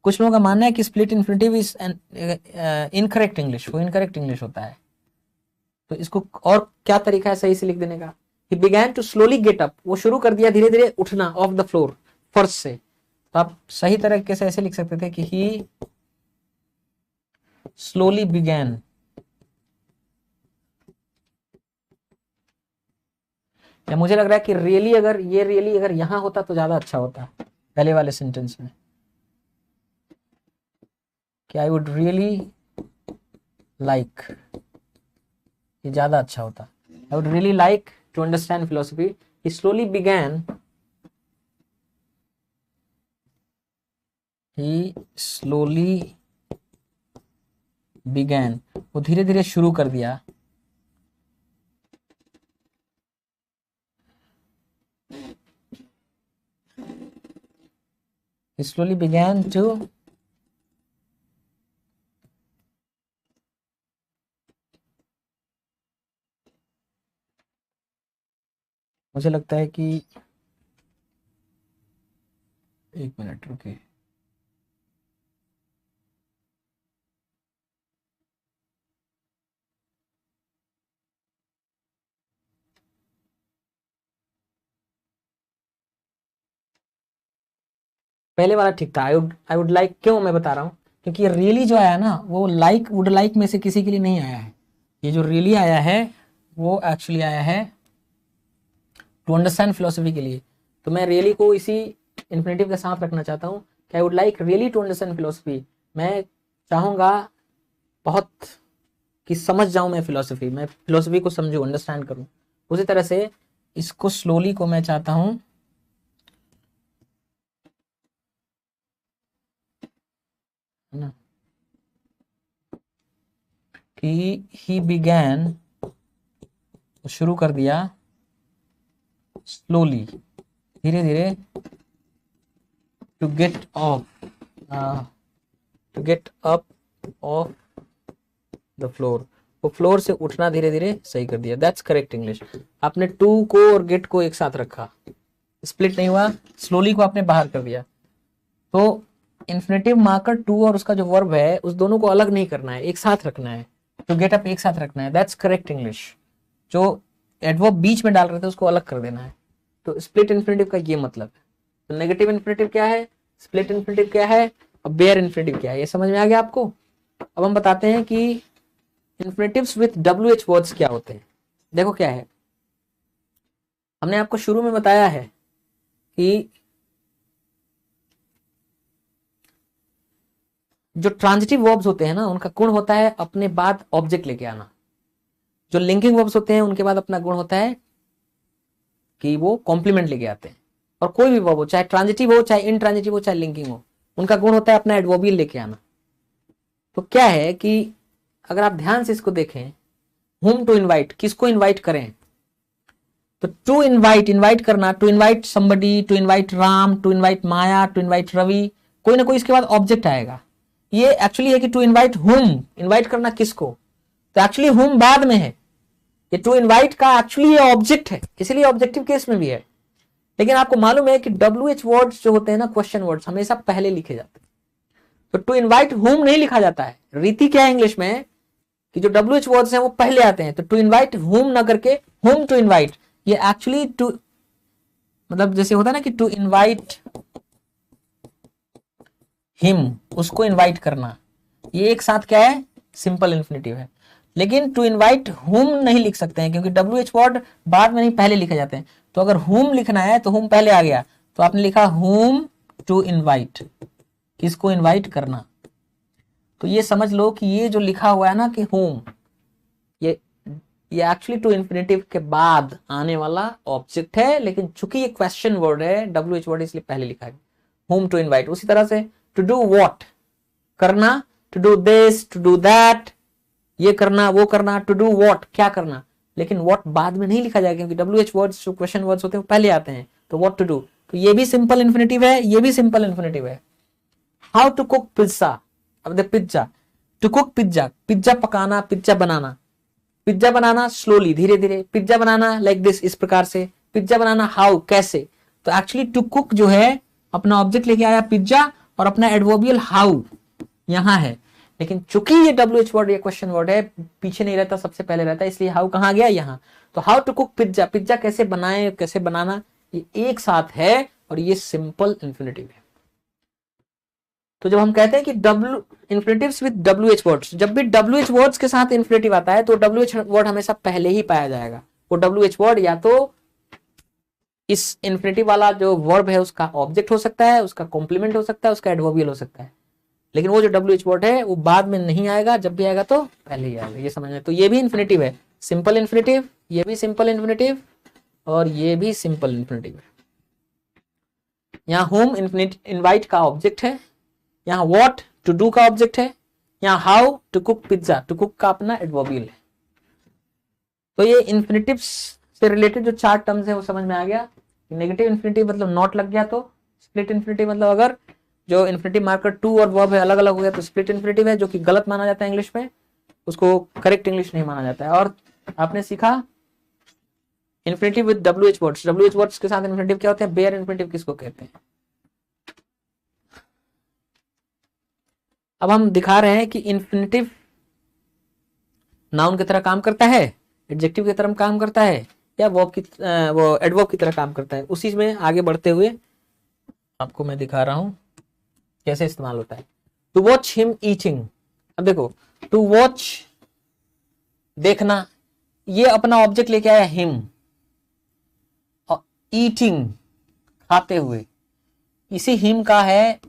कुछ लोगों का मानना है कि split infinitive is incorrect English, वो इनकरेक्ट इंग्लिश होता है। तो इसको और क्या तरीका है सही से लिख देने का, he began to slowly get up, वो शुरू कर दिया धीरे धीरे उठना ऑफ द फ्लोर, फर्श से। तो आप सही तरीके से ऐसे लिख सकते थे कि he slowly began, या मुझे लग रहा है कि रियली अगर ये रियली अगर यहां होता तो ज्यादा अच्छा होता पहले वाले सेंटेंस में, कि आई वुड रियली लाइक, ये ज्यादा अच्छा होता। आई would really like to understand philosophy. He slowly began वो धीरे धीरे शुरू कर दिया he slowly began to मुझे लगता है कि एक मिनट रुकिए, पहले वाला ठीक था। आई वुड लाइक, क्यों मैं बता रहा हूं, क्योंकि रियली जो आया ना वो लाइक वुड लाइक में से किसी के लिए नहीं आया है। ये जो रियली आया है वो एक्चुअली आया है टू अंडरस्टैंड फिलोसफी के लिए। तो मैं रियली को इसी इन्फिनेटिव के साथ रखना चाहता हूँ कि I would like really to understand philosophy. मैं चाहूँगा बहुत कि समझ जाऊँ मैं फिलोसफी, मैं फिलोसफी को समझूँ, अंडरस्टैंड करूँ। उसी तरह से इसको स्लोली को मैं चाहता हूँ ना कि ही बिगैन, शुरू कर दिया स्लोली धीरे धीरे to get up of the floor, वो फ्लोर से उठना धीरे धीरे सही कर दिया। That's correct English. आपने टू को और गेट को एक साथ रखा, स्प्लिट नहीं हुआ, स्लोली को आपने बाहर कर दिया। तो इन्फिनेटिव मार्कर टू और उसका जो वर्ब है उस दोनों को अलग नहीं करना है, एक साथ रखना है। तो गेट अप एक साथ रखना है, दैट्स करेक्ट इंग्लिश। जो एडवर्ब बीच में डाल रहे थे उसको अलग कर देना है। तो स्प्लिट इन्फिनेटिव का ये मतलब है। तो नेगेटिव इन्फिनेटिव क्या है, स्प्लिट इन्फिनेटिव क्या है और बेयर इन्फिनेटिव क्या है, ये समझ में आ गया आपको। अब हम बताते हैं कि इन्फिनेटिव्स विथ WH वर्ड्स क्या होते हैं। देखो क्या है, हमने आपको शुरू में बताया है कि जो ट्रांजिटिव वर्ब्स होते हैं ना उनका गुण होता है अपने बाद ऑब्जेक्ट लेके आना। जो लिंकिंग वर्ब्स होते हैं उनके बाद अपना गुण होता है कि वो कॉम्प्लीमेंट लेके आते हैं। और कोई भी वर्ब हो, चाहे ट्रांजिटिव हो, चाहे इनट्रांजिटिव हो, चाहे लिंकिंग हो, उनका गुण होता है अपना एडवर्बियल लेके आना। तो क्या है कि अगर आप ध्यान से इसको देखें, whom टू इनवाइट, किसको इनवाइट करें, तो टू इनवाइट, इनवाइट करना, to invite somebody, to invite Ram, to invite Maya, to invite Ravi, कोई ना कोई इसके बाद ऑब्जेक्ट आएगा। ये एक्चुअली है कि टू इनवाइट whom, इनवाइट करना किसको, तो एक्चुअली whom बाद में है। ये टू इनवाइट का एक्चुअली ये ऑब्जेक्ट है, इसलिए ऑब्जेक्टिव केस में भी है। लेकिन आपको मालूम है कि WH वर्ड्स जो होते हैं ना, क्वेश्चन वर्ड्स, हमेशा पहले लिखे जाते हैं। तो टू इनवाइट whom नहीं लिखा जाता है। रीति क्या है इंग्लिश में कि जो WH वर्ड्स हैं वो पहले आते हैं, तो टू इनवाइट whom ना करके whom टू इनवाइट, ये एक्चुअली टू मतलब जैसे होता है ना कि टू इनवाइट हिम, उसको इनवाइट करना, ये एक साथ क्या है, सिंपल इन्फिनेटिव है। लेकिन टू इनवाइट हुम नहीं लिख सकते हैं क्योंकि WH वर्ड बाद में नहीं पहले लिखे जाते हैं। तो अगर हुम लिखना है तो हुम पहले आ गया, तो आपने लिखा हुम टू इनवाइट, किसको इनवाइट करना। तो ये समझ लो कि ये जो लिखा हुआ है ना कि हुम, ये एक्चुअली टू इन्फिनेटिव के बाद आने वाला ऑब्जेक्ट है, लेकिन चूंकि ये क्वेश्चन वर्ड है WH वर्ड इसलिए पहले लिखा है हुम टू इनवाइट। उसी तरह से टू डू व्हाट, करना, to do this, to do that, ये करना वो करना, टू डू व्हाट क्या करना, लेकिन व्हाट बाद में नहीं लिखा जाएगा क्योंकि WH वर्ड्स जो क्वेश्चन वर्ड्स होते हैं वो पहले आते हैं। तो व्हाट टू डू, तो ये भी सिंपल इन्फिनेटिव है, ये भी सिंपल इन्फिनेटिव है। हाउ टू कुक पिज्जा, अब दे pizza, to cook pizza, pizza पकाना, पिज्जा बनाना, पिज्जा बनाना स्लोली धीरे धीरे, पिज्जा बनाना लाइक दिस इस प्रकार से, पिज्जा बनाना हाउ कैसे। तो एक्चुअली टू कुक जो है अपना ऑब्जेक्ट लेके आया पिज्जा और अपना एडवर्बियल हाउ यहां है, लेकिन चूंकि ये WH वर्ड ये क्वेश्चन वर्ड है पीछे नहीं रहता सबसे पहले रहता है, इसलिए हाउ कहां गया यहाँ। तो how to cook pizza, pizza कैसे बनाए कैसे बनाना, ये एक साथ है और ये सिंपल इन्फिनेटिव है। तो जब हम कहते हैं कि इन्फिनेटिव्स विद WH वर्ड्स, जब भी WH वर्ड्स के साथ इन्फिनेटिव आता है तो WH वर्ड हमेशा पहले ही पाया जाएगा। वो WH वर्ड या तो इस इन्फिनेटिव वाला जो वर्ब है उसका ऑब्जेक्ट हो सकता है, उसका कॉम्प्लीमेंट हो सकता है, उसका एडवर्बियल हो सकता है, लेकिन वो जो WH वर्ड है वो बाद में नहीं आएगा, जब भी आएगा तो पहले ही आएगा, ये समझना। तो ये भी इन्फिनेटिव है, सिंपल इन्फिनेटिव, ये भी सिंपल इन्फिनेटिव और ये भी सिंपल इन्फिनेटिव है। यहाँ होम इनवाइट का ऑब्जेक्ट है, यहाँ व्हाट टू डू का ऑब्जेक्ट है, यहाँ how to cook pizza, to cook का अपना एडवर्बियल है। तो ये इन्फिनेटिव्स से रिलेटेड जो चार टर्म्स है वो समझ में आ गया। नेगेटिव इन्फिनेटिव मतलब नॉट लग गया तो स्प्लिट इन्फिनेटिव, मतलब अगर जो इन्फिनेटिव मार्कर टू और वर्ब है अलग अलग हो गया तो स्प्लिट इन्फिनेटिव है, जो कि गलत माना जाता है इंग्लिश में, उसको करेक्ट इंग्लिश नहीं माना जाता है। और आपने सीखा infinitive with WH words, WH words के साथ इन्फिनेटिव क्या होते हैं, बेयर इन्फिनेटिव किसको कहते हैं। अब हम दिखा रहे हैं कि इन्फिनेटिव नाउन की तरह काम करता है, एडजेक्टिव की तरह काम करता है, या वो एडवर्ब की तरह काम करता है। उसी में आगे बढ़ते हुए आपको मैं दिखा रहा हूं कैसे इस्तेमाल होता है। टू वॉच हिम ईटिंग, अब देखो टू वॉच देखना, ये अपना ऑब्जेक्ट लेके आया हिम, और ईटिंग खाते हुए, इसी हिम का है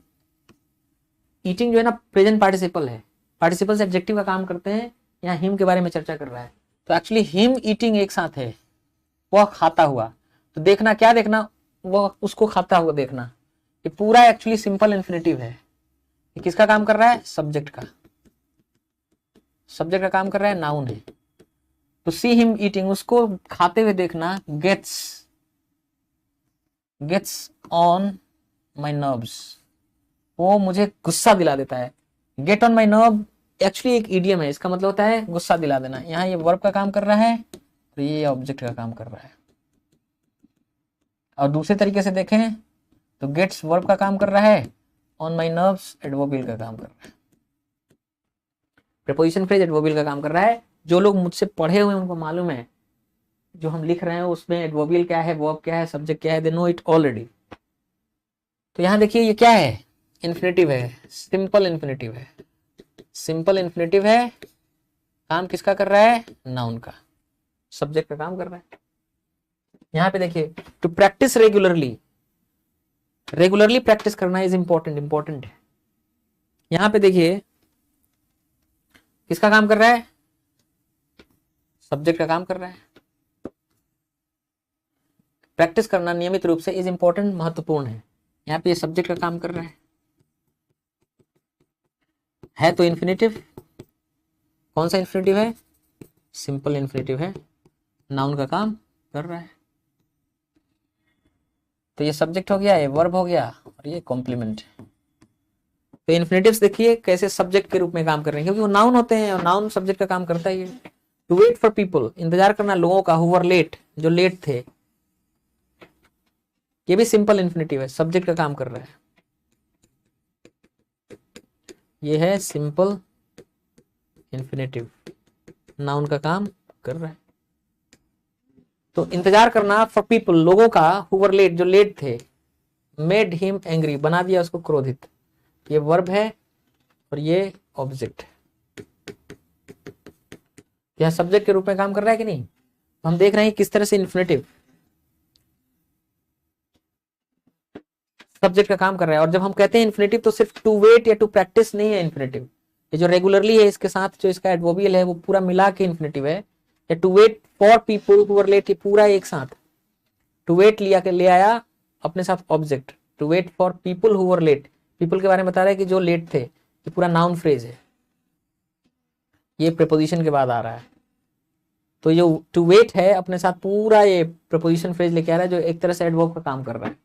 ईटिंग जो है ना प्रेजेंट पार्टिसिपल है, पार्टिसिपल से एडजेक्टिव का काम करते हैं, यहाँ हिम के बारे में चर्चा कर रहा है। तो एक्चुअली हिम ईटिंग एक साथ है, वह खाता हुआ, तो देखना क्या देखना, वह उसको खाता हुआ देखना, ये पूरा एक्चुअली सिंपल इन्फिनेटिव है। ये किसका काम कर रहा है, सब्जेक्ट का, सब्जेक्ट का काम कर रहा है, नाउन है। तो सी हिम ईटिंग, उसको खाते हुए देखना, गेट्स ऑन माई नर्व्स, वो मुझे गुस्सा दिला देता है। Get on my nerve actually एक इडियम है, इसका मतलब होता है गुस्सा दिला देना। यहाँ ये वर्ब का काम कर रहा है तो ये ऑब्जेक्ट का काम कर रहा है। और दूसरे तरीके से देखें तो गेट्स वर्ब का काम कर रहा है, ऑन माई नर्व्स एडवर्बियल का काम कर रहा है, प्रीपोजिशन फ्रेज एडवर्बियल का काम कर रहा है। जो लोग मुझसे पढ़े हुए हैं उनको मालूम है जो हम लिख रहे हैं उसमें एडवर्बियल क्या है, वर्ब क्या है, सब्जेक्ट क्या है, दे नो इट ऑलरेडी। तो यहाँ देखिए ये क्या है, इन्फिनेटिव है, सिंपल इन्फिनेटिव है, सिंपल इन्फिनेटिव है, काम किसका कर रहा है, नाउन का, सब्जेक्ट का काम कर रहा है। यहाँ पे देखिए to practise regularly, regularly practice करना इज इंपॉर्टेंट है। यहाँ पे देखिए किसका काम कर रहा है, सब्जेक्ट का काम कर रहा है। प्रैक्टिस करना नियमित रूप से इज इंपॉर्टेंट, महत्वपूर्ण है, यहाँ पे ये सब्जेक्ट का काम कर रहा है तो इन्फिनेटिव, कौन सा इन्फिनेटिव है, सिंपल इन्फिनेटिव है, नाउन का काम कर रहा है। तो ये सब्जेक्ट हो गया, ये वर्ब हो गया और ये कॉम्प्लीमेंट है। तो इन्फिनेटिव्स देखिए कैसे सब्जेक्ट के रूप में काम कर रहे हैं क्योंकि वो नाउन होते हैं और नाउन सब्जेक्ट का काम करता ही है। टू वेट फॉर पीपल, इंतजार करना लोगों का, हु वर लेट, जो लेट थे, ये भी सिंपल इन्फिनेटिव है, सब्जेक्ट का काम कर रहा है। ये है सिंपल इन्फिनेटिव, नाउन का काम कर रहा है। तो इंतजार करना फॉर पीपल, लोगों का, हु वर लेट, जो लेट थे, मेड हिम एंग्री, बना दिया उसको क्रोधित। ये वर्ब है और ये ऑब्जेक्ट, यह सब्जेक्ट के रूप में काम कर रहा है कि नहीं। तो हम देख रहे हैं किस तरह से इन्फिनेटिव सब्जेक्ट का काम कर रहा है। और जब हम कहते हैं इन्फिनेटिव तो सिर्फ टू वेट या टू प्रैक्टिस नहीं है इन्फिनेटिव, ये जो रेगुलरली है इसके साथ जो इसका एडवर्बियल है वो पूरा मिला के इन्फिनेटिव है। या to wait for people who were late, ये पूरा एक साथ, टू वेट लिया के ले आया अपने साथ object, to wait for people who were late, people के बारे में बता रहा है कि जो लेट थे, ये पूरा नाउन फ्रेज है, ये प्रीपोजिशन के बाद आ रहा है। तो ये टू वेट है अपने साथ पूरा ये प्रीपोजिशन फ्रेज लेके आ रहा है जो एक तरह से एडवर्ब का काम कर रहा है।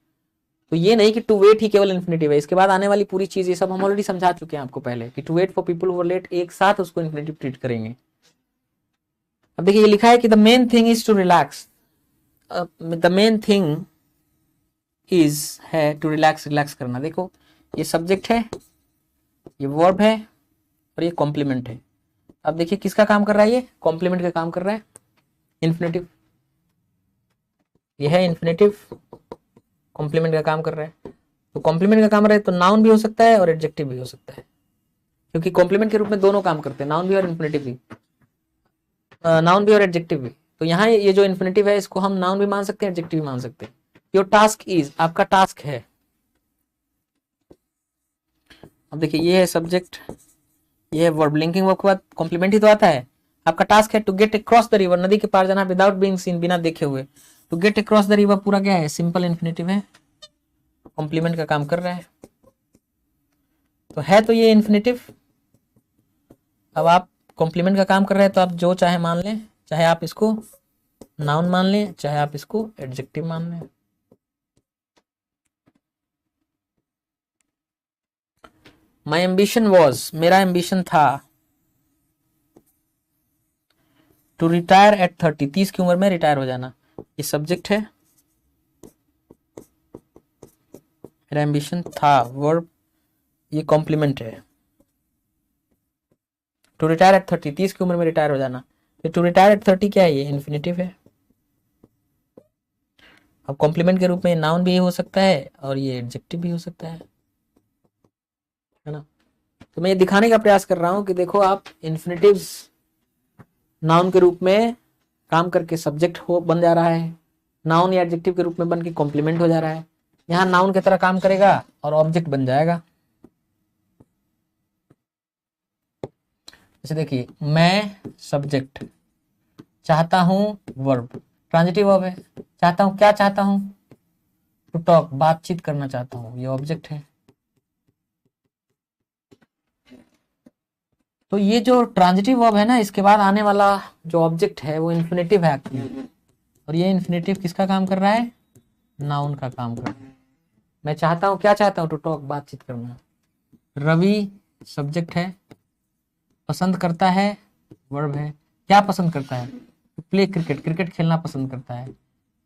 तो ये नहीं कि टू वेट ही केवल इन्फिनेटिव है, इसके बाद आने वाली पूरी चीज ये सब हम ऑलरेडी समझा चुके हैं आपको पहले कि to wait for people who were late एक साथ उसको इन्फिनेटिव ट्रीट करेंगे। अब देखिए ये लिखा है कि the main thing is to relax, the main thing is है टू रिलैक्स, रिलैक्स करना। देखो ये सब्जेक्ट है, ये वर्ब है और ये कॉम्प्लीमेंट है। अब देखिए किसका काम कर रहा है, ये कॉम्प्लीमेंट का काम कर रहा है, इन्फिनेटिव, ये है इन्फिनेटिव, कॉम्प्लीमेंट का काम कर रहा है। तो कॉम्प्लीमेंट का काम रहा है तो नाउन भी हो सकता है और एडजेक्टिव भी हो सकता है, क्योंकि कॉम्प्लीमेंट के रूप में दोनों काम करते हैं, नाउन भी और इन्फिनेटिव भी, नाउन भी और एडजेक्टिव भी। तो यहाँ ये जो इन्फिनेटिव है इसको हम नाउन भी मान सकते हैं, एडजेक्टिव भी मान सकते हैं। योर टास्क इज, आपका टास्क है। अब देखिए ये है सब्जेक्ट, ये है वर्ब, लिंकिंग वर्ब के बाद कॉम्प्लीमेंट ही तो आता है। आपका टास्क है to get across the river, नदी के पार जाना विदाउट बीइंग सीन, बिना देखे हुए। To get across the river पूरा क्या है, सिंपल इन्फिनेटिव है, कॉम्प्लीमेंट का काम कर रहा है। तो है तो ये इन्फिनेटिव। अब आप कॉम्प्लीमेंट का काम कर रहे हैं तो आप जो चाहे मान लें, चाहे आप इसको नाउन मान लें, चाहे आप इसको एडजेक्टिव मान लें। माई एम्बिशन वॉज, मेरा एम्बिशन था, टू रिटायर एट 30, 30 की उम्र में रिटायर हो जाना। ये सब्जेक्ट है, मेरा एम्बिशन था, वर्ब, ये कॉम्प्लीमेंट है। टू रिटायर एट 30, 30 की उम्र में रिटायर हो जाना। तो टू रिटायर एट 30 क्या है, ये इन्फिनेटिव है। अब कॉम्प्लीमेंट के रूप में नाउन भी हो सकता है और ये एडजेक्टिव भी हो सकता है ना। तो मैं ये दिखाने का प्रयास कर रहा हूं कि देखो आप इन्फिनेटिव्स नाउन के रूप में काम करके सब्जेक्ट हो बन जा रहा है, नाउन या एडजेक्टिव के रूप में बन के कॉम्प्लीमेंट हो जा रहा है। यहाँ नाउन की तरह काम करेगा और ऑब्जेक्ट बन जाएगा। जैसे देखिए मैं सब्जेक्ट, चाहता हूं वर्ब, ट्रांजिटिव वर्ब है, चाहता हूं, क्या चाहता हूं, टू टॉक, बातचीत करना चाहता हूं, ये ऑब्जेक्ट है। तो ये जो ट्रांजिटिव वर्ब है ना, इसके बाद आने वाला जो ऑब्जेक्ट है वो इन्फिनेटिव है एक्चुअली, और ये इन्फिनेटिव किसका काम कर रहा है, नाउन का काम कर रहा है। मैं चाहता हूं, क्या चाहता हूं, टू टॉक, बातचीत करना। रवि सब्जेक्ट है, पसंद करता है वर्ब है, क्या पसंद करता है, प्ले क्रिकेट, क्रिकेट खेलना पसंद करता है,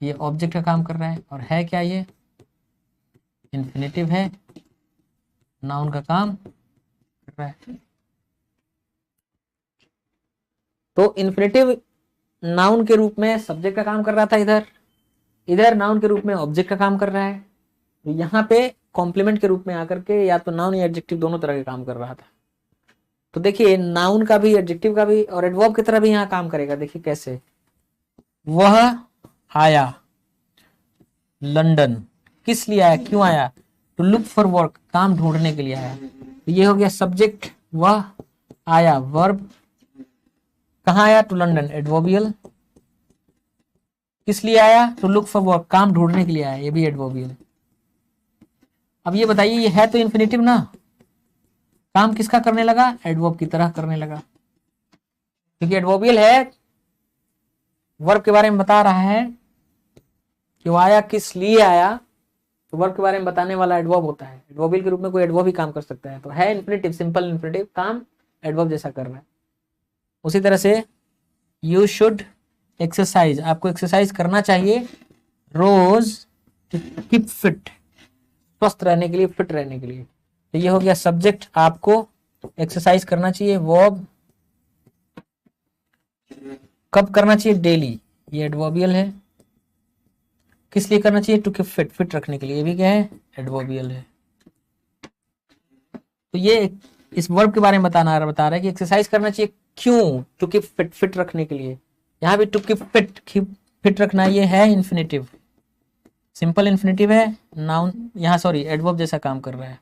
ये ऑब्जेक्ट का काम कर रहा है। और है क्या, ये इन्फिनेटिव है, नाउन का काम कर रहा है। तो इन्फिनेटिव नाउन के रूप में सब्जेक्ट का काम कर रहा था, इधर इधर नाउन के रूप में ऑब्जेक्ट का काम कर रहा है। तो यहाँ पे कॉम्प्लीमेंट के रूप में आकर के या तो नाउन या एडजेक्टिव दोनों तरह के काम कर रहा था। तो देखिए नाउन का भी, एडजेक्टिव का भी और एडवर्ब की तरह भी यहाँ काम करेगा। देखिए कैसे, वह आया लंदन, किस लिए आया, क्यों आया, टू लुक फॉर वर्क, काम ढूंढने के लिए आया। तो ये हो गया सब्जेक्ट, वह आया, वर्ब, कहाँ आया, टू लंदन, एडवर्बियल, किस लिए आया, टू लुक फॉर वर्क, काम ढूंढने के लिए आया, ये भी एडवर्बियल। अब ये बताइए, ये है तो इन्फिनेटिव ना, काम किसका करने लगा, एडवर्ब की तरह करने लगा, क्योंकि एडवर्बियल है, वर्ब के बारे में बता रहा है कि वो आया, किस लिए आया। तो वर्ब के बारे में बताने वाला एडवर्ब होता है, एडवर्बियल के रूप में कोई एडवर्ब ही काम कर सकता है। तो है इन्फिनेटिव, सिंपल इन्फिनेटिव, काम एडवर्ब जैसा कर रहा है। उसी तरह से यू शुड एक्सरसाइज, आपको एक्सरसाइज करना चाहिए रोज, टू कीप फिट, स्वस्थ रहने के लिए, फिट रहने के लिए। तो ये हो गया सब्जेक्ट, आपको एक्सरसाइज करना चाहिए, वर्ब कब करना चाहिए, डेली, ये एडवर्बियल है। किस लिए करना चाहिए, टू कीप फिट, फिट रखने के लिए, ये भी क्या है, एडवर्बियल है। तो ये इस वर्ब के बारे में बता रहा है कि एक्सरसाइज करना चाहिए, क्यों, टू कीप फिट, फिट रखने के लिए। यहाँ भी टू कीप फिट रखना, ये है इन्फिनेटिव, सिंपल इन्फिनेटिव है, नाउन यहाँ सॉरी एडवर्ब जैसा काम कर रहा है।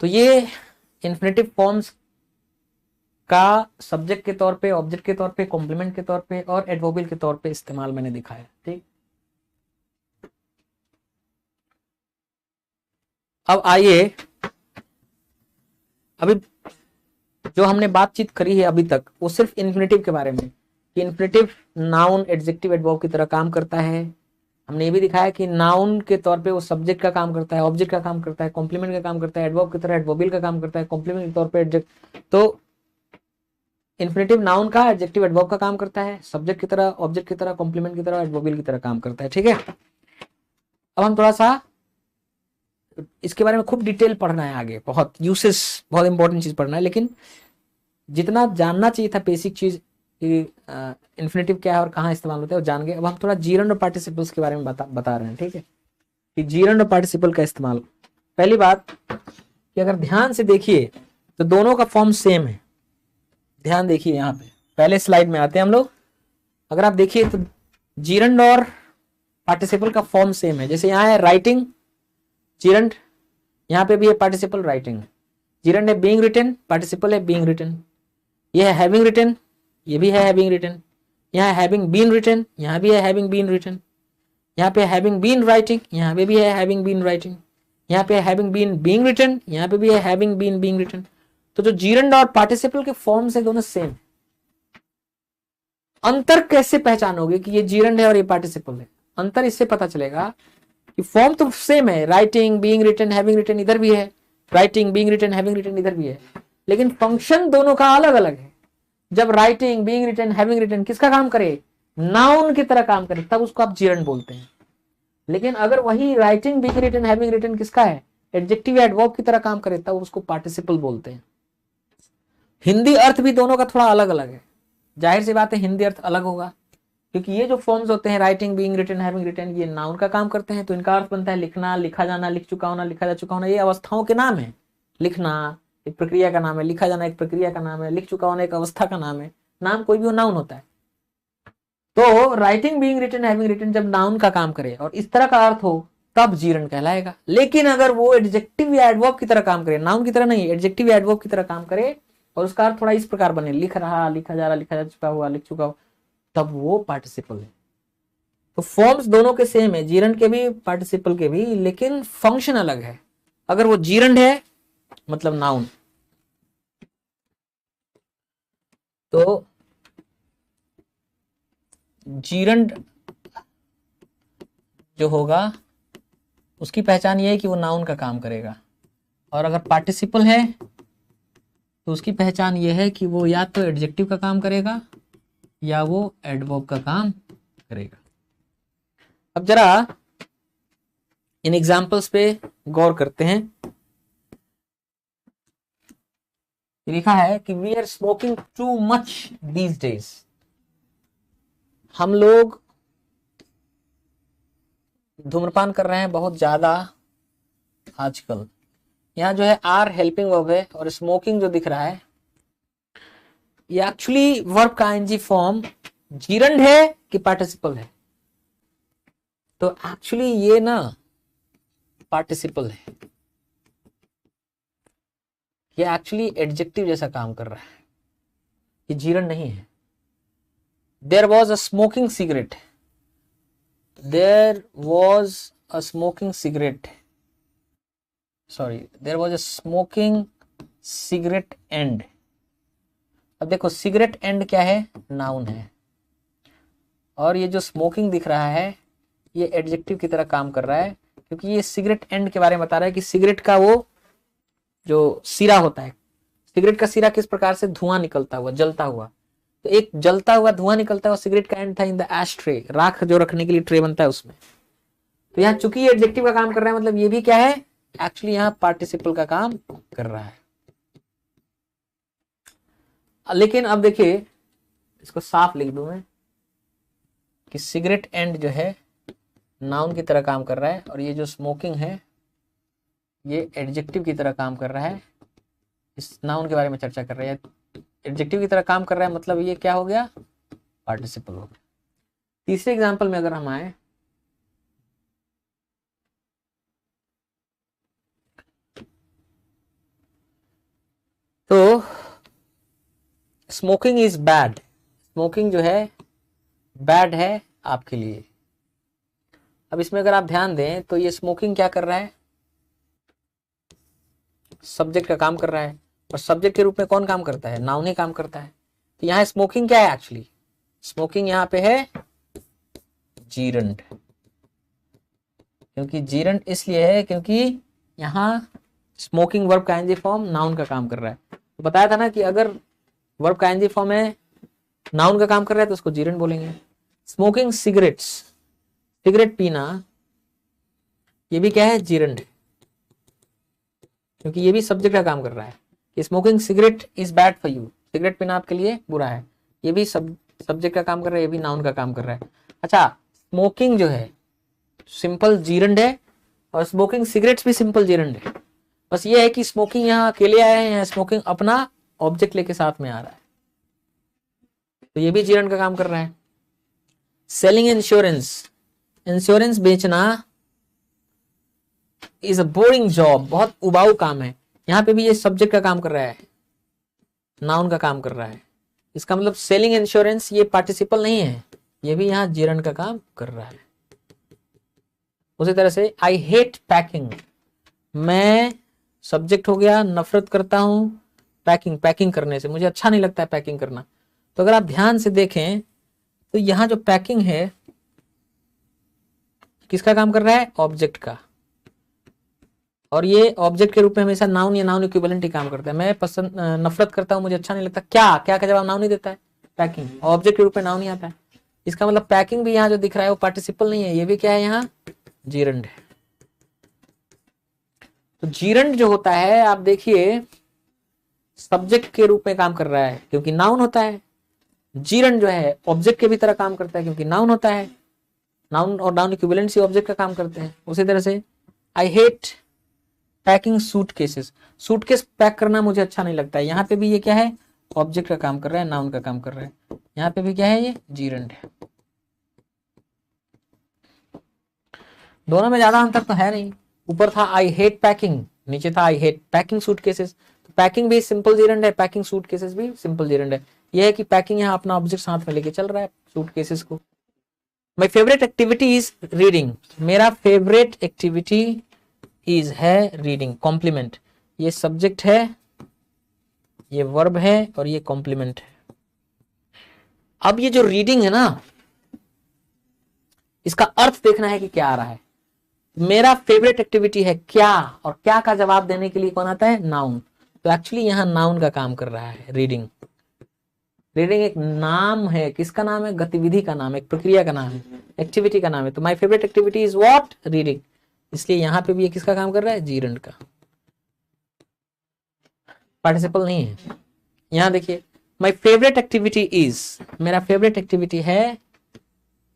तो ये इन्फिनेटिव फॉर्म्स का सब्जेक्ट के तौर पे, ऑब्जेक्ट के तौर पे, कॉम्प्लीमेंट के तौर पे और एडवर्बियल के तौर पे इस्तेमाल मैंने दिखाया। ठीक, अब आइए, अभी जो हमने बातचीत करी है अभी तक वो सिर्फ इन्फिनेटिव के बारे में, कि इन्फिनेटिव नाउन एडजेक्टिव एडवर्ब की तरह काम करता है। हमने ये भी दिखाया कि नाउन के तौर पे वो सब्जेक्ट का काम करता है, ऑब्जेक्ट का काम करता है, कॉम्प्लीमेंट का काम करता है, एडवर्ब की तरह एडवर्बियल का काम करता है, कॉम्प्लीमेंट के तौर पे एडजेक्ट। तो इन्फिनेटिव नाउन का, एडजेक्टिव एडवर्ब का काम करता है, सब्जेक्ट की तरह, ऑब्जेक्ट की तरह, कॉम्प्लीमेंट की तरह, एडवर्बियल की तरह काम करता है। ठीक है, अब हम थोड़ा सा इसके बारे में खूब डिटेल पढ़ना है आगे, बहुत यूसेस, बहुत इंपॉर्टेंट चीज पढ़ना है, लेकिन जितना जानना चाहिए था बेसिक चीज कि इन्फिनेटिव क्या है और कहाँ इस्तेमाल होता है वो जान गए। अब हम थोड़ा जीरंड और पार्टिसिपल्स के बारे में बता रहे हैं। ठीक है, कि जीरंड और पार्टिसिपल का इस्तेमाल। पहली बात कि अगर ध्यान से देखिए तो दोनों का फॉर्म सेम है। ध्यान देखिए, यहाँ पे पहले स्लाइड में आते हैं हम लोग। अगर आप देखिए तो जीरंड और पार्टिसिपल का फॉर्म सेम है। जैसे यहाँ है राइटिंग, जीरंड, यहाँ पे भी है पार्टिसिपल राइटिंग। जीरंड है बीइंग रिटन, पार्टिसिपल है बीइंग रिटन। ये है हैविंग रिटन, ये भी है हैविंग रिटन। यहाँ हैविंग बीन रिटन, यहाँ भी है हैविंग बीन रिटन। यहाँ पे हैविंग बीन राइटिंग, यहाँ पे भी है हैविंग बीन राइटिंग। यहाँ पे हैविंग बीन बीइंग रिटन, यहाँ पे भी है हैविंग बीन बीइंग रिटन। तो जो जीरंड और पार्टिसिपल के फॉर्म से दोनों सेम। अंतर कैसे पहचानोगे कि ये जीरंड है और ये पार्टिसिपल है? अंतर इससे पता चलेगा कि फॉर्म तो सेम है, writing, being written, having written इधर भी है, writing, being written, having written इधर भी है, लेकिन फंक्शन दोनों का अलग अलग है। जब writing, being written, having written किसका काम करे, नाउन की तरह काम करे, तब उसको आप जीरंड बोलते हैं। लेकिन अगर वही writing, being written, having written किसका है, एडजेक्टिव या एडवर्ब की तरह काम करे, तब उसको पार्टिसिपल बोलते हैं। हिंदी अर्थ भी दोनों का थोड़ा अलग अलग है। जाहिर सी बात है हिंदी अर्थ अलग होगा, क्योंकि ये जो फॉर्म्स होते हैं writing, being written, having written, ये नाउन का काम करते हैं। तो इनका अर्थ बनता है लिखना, लिखा जाना, लिख चुका होना, लिखा जा चुका होना। ये अवस्थाओं के नाम है। लिखना एक प्रक्रिया का नाम है, लिखा जाना एक प्रक्रिया का नाम है, लिख चुका होना एक अवस्था का नाम है। नाम कोई भी हो, नाउन होता है। तो writing, being written, having written जब नाउन का काम करे और इस तरह का अर्थ हो, तब जीरंड कहलाएगा। लेकिन अगर वो एडजेक्टिव या एडवर्ब की तरह काम करे, नाउन की तरह नहीं, एडजेक्टिव या एडवर्ब की तरह काम करे और उसका अर्थ थोड़ा इस प्रकार बने, लिख रहा, लिखा जा रहा, लिखा जा चुका हुआ, लिख चुका हो, तब वो पार्टिसिपल है। तो फॉर्म्स दोनों के सेम है, जीरंड के भी पार्टिसिपल के भी, लेकिन फंक्शन अलग है। अगर वो जीरंड है मतलब नाउन, तो जीरंड जो होगा उसकी पहचान ये है कि वो नाउन का काम करेगा, और अगर पार्टिसिपल है तो उसकी पहचान ये है कि वो या तो एडजेक्टिव का काम करेगा या वो एडवर्ब का काम करेगा। अब जरा इन एग्जाम्पल्स पे गौर करते हैं। लिखा है कि we are smoking too much these days. हम लोग धूम्रपान कर रहे हैं बहुत ज्यादा आजकल। यहाँ जो है आर हेल्पिंग वर्ब है और स्मोकिंग जो दिख रहा है ये एक्चुअली वर्ब का आईएनजी फॉर्म जीरंड है कि पार्टिसिपल है? तो एक्चुअली ये ना पार्टिसिपल है, ये एक्चुअली एडजेक्टिव जैसा काम कर रहा है, ये जीरंड नहीं है। There was a smoking cigarette, there was a smoking cigarette, sorry there was a smoking cigarette end. अब देखो सिगरेट एंड क्या है, नाउन है, और ये जो स्मोकिंग दिख रहा है ये एडजेक्टिव की तरह काम कर रहा है, क्योंकि ये सिगरेट एंड के बारे में बता रहा है कि सिगरेट का वो जो सिरा होता है, सिगरेट का सिरा किस प्रकार से धुआं निकलता हुआ, जलता हुआ, तो एक जलता हुआ धुआं निकलता हुआ सिगरेट का एंड था इन द एश ट्रे, राख जो रखने के लिए ट्रे बनता है उसमें। तो यहाँ चूंकि ये एडजेक्टिव का काम कर रहा है, मतलब ये भी क्या है, एक्चुअली यहाँ पार्टिसिपल का काम कर रहा है। लेकिन अब देखिए, इसको साफ लिख दूं मैं कि सिगरेट एंड जो है नाउन की तरह काम कर रहा है, और ये जो स्मोकिंग है ये एडजेक्टिव की तरह काम कर रहा है। इस नाउन के बारे में चर्चा कर रहे हैं, एडजेक्टिव की तरह काम कर रहा है, मतलब ये क्या हो गया, पार्टिसिपल हो गया। तीसरे एग्जांपल में अगर हम आए, तो स्मोकिंग इज बैड, स्मोकिंग जो है बैड है आपके लिए। अब इसमें अगर आप ध्यान दें तो ये स्मोकिंग क्या कर रहा है, सब्जेक्ट का काम कर रहा है, और सब्जेक्ट के रूप में कौन काम करता है, नाउन ही काम करता है। तो यहाँ स्मोकिंग क्या है, एक्चुअली स्मोकिंग यहाँ पे है जीरंड, क्योंकि जीरंड इसलिए है क्योंकि यहाँ स्मोकिंग वर्ब का आईएनजी फॉर्म नाउन का काम कर रहा है। तो बताया था ना कि अगर वर्ब का आईएनजी फॉर्म है, नाउन का काम कर रहा है, तो उसको जीरंड बोलेंगे। स्मोकिंग सिगरेट्स, सिगरेट पीना, ये भी क्या है, जीरंड, क्योंकि ये भी सब्जेक्ट का काम कर रहा है कि smoking cigarette is bad for you, cigarette पीना आपके लिए बुरा है, ये भी सब्जेक्ट का काम कर रहा है, ये भी नाउन का काम कर रहा है। अच्छा, स्मोकिंग जो है सिंपल जीरंड है, और स्मोकिंग सिगरेट्स भी सिंपल जीरंड है। बस ये है कि स्मोकिंग यहाँ अकेले आया है, स्मोकिंग अपना ऑब्जेक्ट लेके साथ में आ रहा है, तो ये भी जीरंड का काम कर रहा है। सेलिंग इंश्योरेंस, इंश्योरेंस बेचना इज अ बोरिंग जॉब, बहुत उबाऊ काम है, यहाँ पे भी ये सब्जेक्ट का काम कर रहा है, नाउन का काम कर रहा है। इसका मतलब सेलिंग इंश्योरेंस ये पार्टिसिपल नहीं है, ये भी यहाँ जीरंड का काम कर रहा है। उसी तरह से आई हेट पैकिंग, मैं सब्जेक्ट हो गया, नफरत करता हूं पैकिंग, पैकिंग करने से मुझे अच्छा नहीं लगता है पैकिंग करना। तो अगर आप ध्यान से देखें तो यहाँ जो पैकिंग है किसका काम कर रहा है, ऑब्जेक्ट का, और ये ऑब्जेक्ट के रूप में हमेशा नाउन या नाउन इक्विवेलेंट ही काम करता है। मैं पसंद नफरत करता हूं, मुझे अच्छा नहीं लगता, क्या क्या का जवाब नाउन ही देता है, पैकिंग, ऑब्जेक्ट के रूप में नाउन ही आता है। इसका मतलब पैकिंग भी यहाँ जो दिख रहा है वो पार्टिसिपल नहीं है, ये भी क्या है, यहाँ जीरंड है। तो जीरंड जो होता है आप देखिए सब्जेक्ट के रूप में काम कर रहा है क्योंकि नाउन होता है, जीरंड जो है ऑब्जेक्ट के भी तरह काम करता है क्योंकि नाउन होता है, नाउन और नाउन इक्विवेलेंट से ऑब्जेक्ट का काम करते हैं। उसी तरह से I hate packing suitcases, suitcase pack करना मुझे अच्छा नहीं लगता है, यहाँ पे भी ये क्या है, ऑब्जेक्ट का काम कर रहा है, नाउन का काम कर रहा है, यहाँ पे भी क्या है, ये जीरंड है। दोनों में ज्यादा अंतर तो है नहीं, ऊपर था आई हेट पैकिंग, नीचे था आई हेट पैकिंग सूटकेसेस। तो पैकिंग भी सिंपल जीरंड है, पैकिंग सूटकेसेस भी सिंपल जीरंड है। यह है कि पैकिंग यहाँ अपना ऑब्जेक्ट साथ में लेके चल रहा है सूटकेसेस को। My favourite activity is reading, मेरा फेवरेट एक्टिविटी इज है रीडिंग, कॉम्प्लीमेंट, ये सब्जेक्ट है, ये वर्ब है, और ये कॉम्प्लीमेंट है। अब ये जो रीडिंग है ना, इसका अर्थ देखना है कि क्या आ रहा है। मेरा फेवरेट एक्टिविटी है क्या, और क्या का जवाब देने के लिए कौन आता है, नाउन। तो एक्चुअली यहां नाउन का काम कर रहा है रीडिंग। रीडिंग एक नाम है, किसका नाम है, गतिविधि का नाम है, एक प्रक्रिया का नाम है, एक्टिविटी का नाम है। तो my favourite activity is what, reading, इसलिए यहां पे भी ये किसका काम कर रहा है, जीरंड का, पार्टिसिपल नहीं है। यहां देखिए माय फेवरेट एक्टिविटी इज, मेरा फेवरेट एक्टिविटी है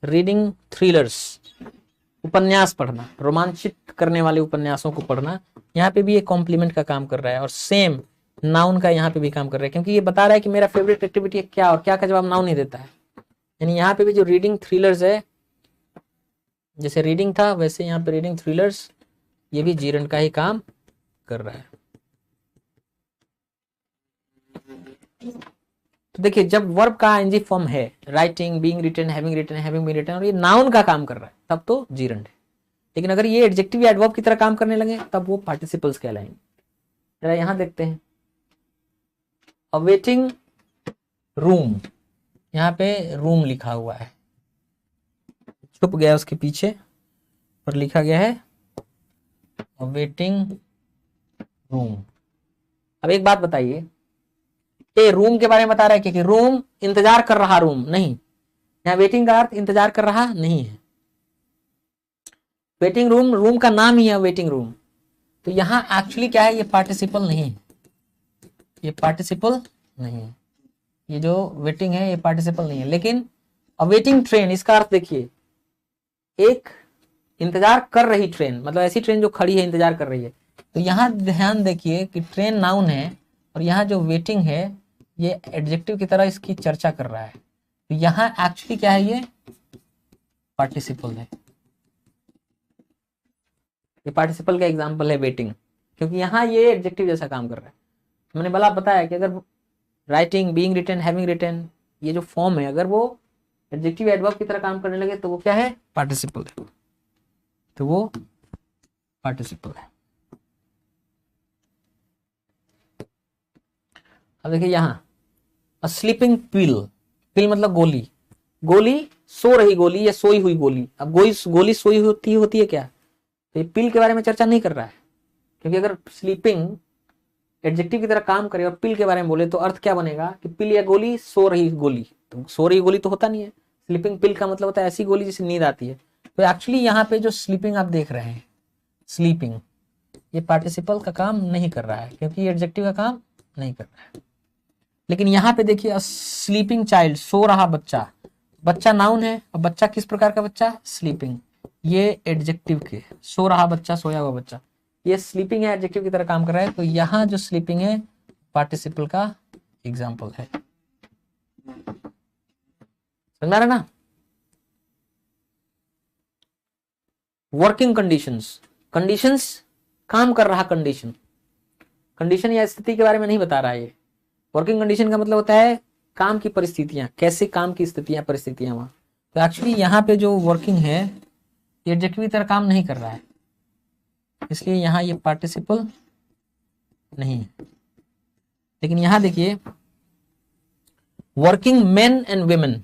रीडिंग थ्रिलर्स, उपन्यास पढ़ना, रोमांचित करने वाले उपन्यासों को पढ़ना। यहाँ पे भी ये कॉम्प्लीमेंट का काम कर रहा है, और सेम नाउन का यहाँ पे भी काम कर रहा है, क्योंकि ये बता रहा है कि मेरा फेवरेट एक्टिविटी है क्या, और क्या का जवाब नाउन ही देता है। यानी यहाँ पे भी जो रीडिंग थ्रिलर्स है, जैसे रीडिंग था वैसे यहाँ पे रीडिंग थ्रिलर्स, ये भी जीरंड का ही काम कर रहा है। तो देखिए जब वर्ब का आईएनजी फॉर्म है, writing, being written, having written, having been written, और ये नाउन का काम कर रहा है, तब तो जीरंड है। लेकिन अगर ये एडजेक्टिव या एडवर्ब की तरह काम करने लगे तब वो पार्टिसिपल्स कहलाएंगे। जरा यहां देखते हैं, अवेटिंग रूम, यहाँ पे रूम लिखा हुआ है, छुप गया उसके पीछे, पर लिखा गया है अवेटिंग रूम। अब एक बात बताइए, ये रूम के बारे में बता रहा है कि रूम इंतजार कर रहा, रूम नहीं, यहाँ वेटिंग का अर्थ इंतजार कर रहा नहीं है। वेटिंग रूम, रूम का नाम ही है वेटिंग रूम। तो यहाँ एक्चुअली क्या है, ये पार्टिसिपल नहीं है, ये पार्टिसिपल नहीं है, ये जो वेटिंग है ये पार्टिसिपल नहीं है। लेकिन अवेटिंग ट्रेन, इसका अर्थ देखिए, एक इंतजार कर रही ट्रेन, मतलब ऐसी ट्रेन जो खड़ी है इंतजार कर रही है। तो यहाँ ध्यान देखिए कि ट्रेन नाउन है और यहाँ जो वेटिंग है ये एडजेक्टिव की तरह इसकी चर्चा कर रहा है। तो यहाँ एक्चुअली क्या है, ये पार्टिसिपल है, ये पार्टिसिपल का एग्जांपल है वेटिंग, क्योंकि यहाँ ये एडजेक्टिव जैसा काम कर रहा है। मैंने भला बताया कि अगर writing, being written, having written, ये जो फॉर्म है अगर वो एडजेक्टिव एडवर्ब की तरह काम करने लगे तो वो क्या है, पार्टिसिपल है, तो वो पार्टिसिपल है। अब देखिए यहाँ स्लीपिंग पिल, पिल मतलब गोली, गोली सो रही गोली या सोई हुई गोली। अब गोली सोई होती है क्या, तो ये पिल के बारे में चर्चा नहीं कर रहा है, क्योंकि अगर स्लीपिंग एडजेक्टिव की तरह काम करे और पिल के बारे में बोले तो अर्थ क्या बनेगा कि पिल या गोली, सो रही गोली। तो सो रही गोली तो होता नहीं है, स्लीपिंग पिल का मतलब होता है ऐसी गोली जिसे नींद आती है। तो एक्चुअली यहाँ पे जो स्लीपिंग आप देख रहे हैं, स्लीपिंग, ये पार्टिसिपल का काम नहीं कर रहा है, क्योंकि ये एडजेक्टिव का काम नहीं कर रहा है। लेकिन यहाँ पे देखिए स्लीपिंग चाइल्ड, सो रहा बच्चा, बच्चा नाउन है और बच्चा किस प्रकार का बच्चा, स्लीपिंग, ये एडजेक्टिव के, सो रहा बच्चा, सोया हुआ बच्चा, ये स्लीपिंग है, एडजेक्टिव की तरह काम कर रहा है। तो यहाँ जो स्लीपिंग है पार्टिसिपल का एग्जाम्पल है। समझ में आ रहा ना। वर्किंग कंडीशंस, कंडीशंस काम कर रहा, कंडीशन, कंडीशन या स्थिति के बारे में नहीं बता रहा है ये। वर्किंग कंडीशन का मतलब होता है काम की परिस्थितियां, कैसे काम की स्थितियां, परिस्थितियां वहां। तो एक्चुअली यहाँ पे जो वर्किंग है ये एडजेक्टिव की तरह काम नहीं कर रहा है, इसलिए यहाँ ये पार्टिसिपल नहीं है। लेकिन यहाँ देखिए वर्किंग मेन एंड वुमेन,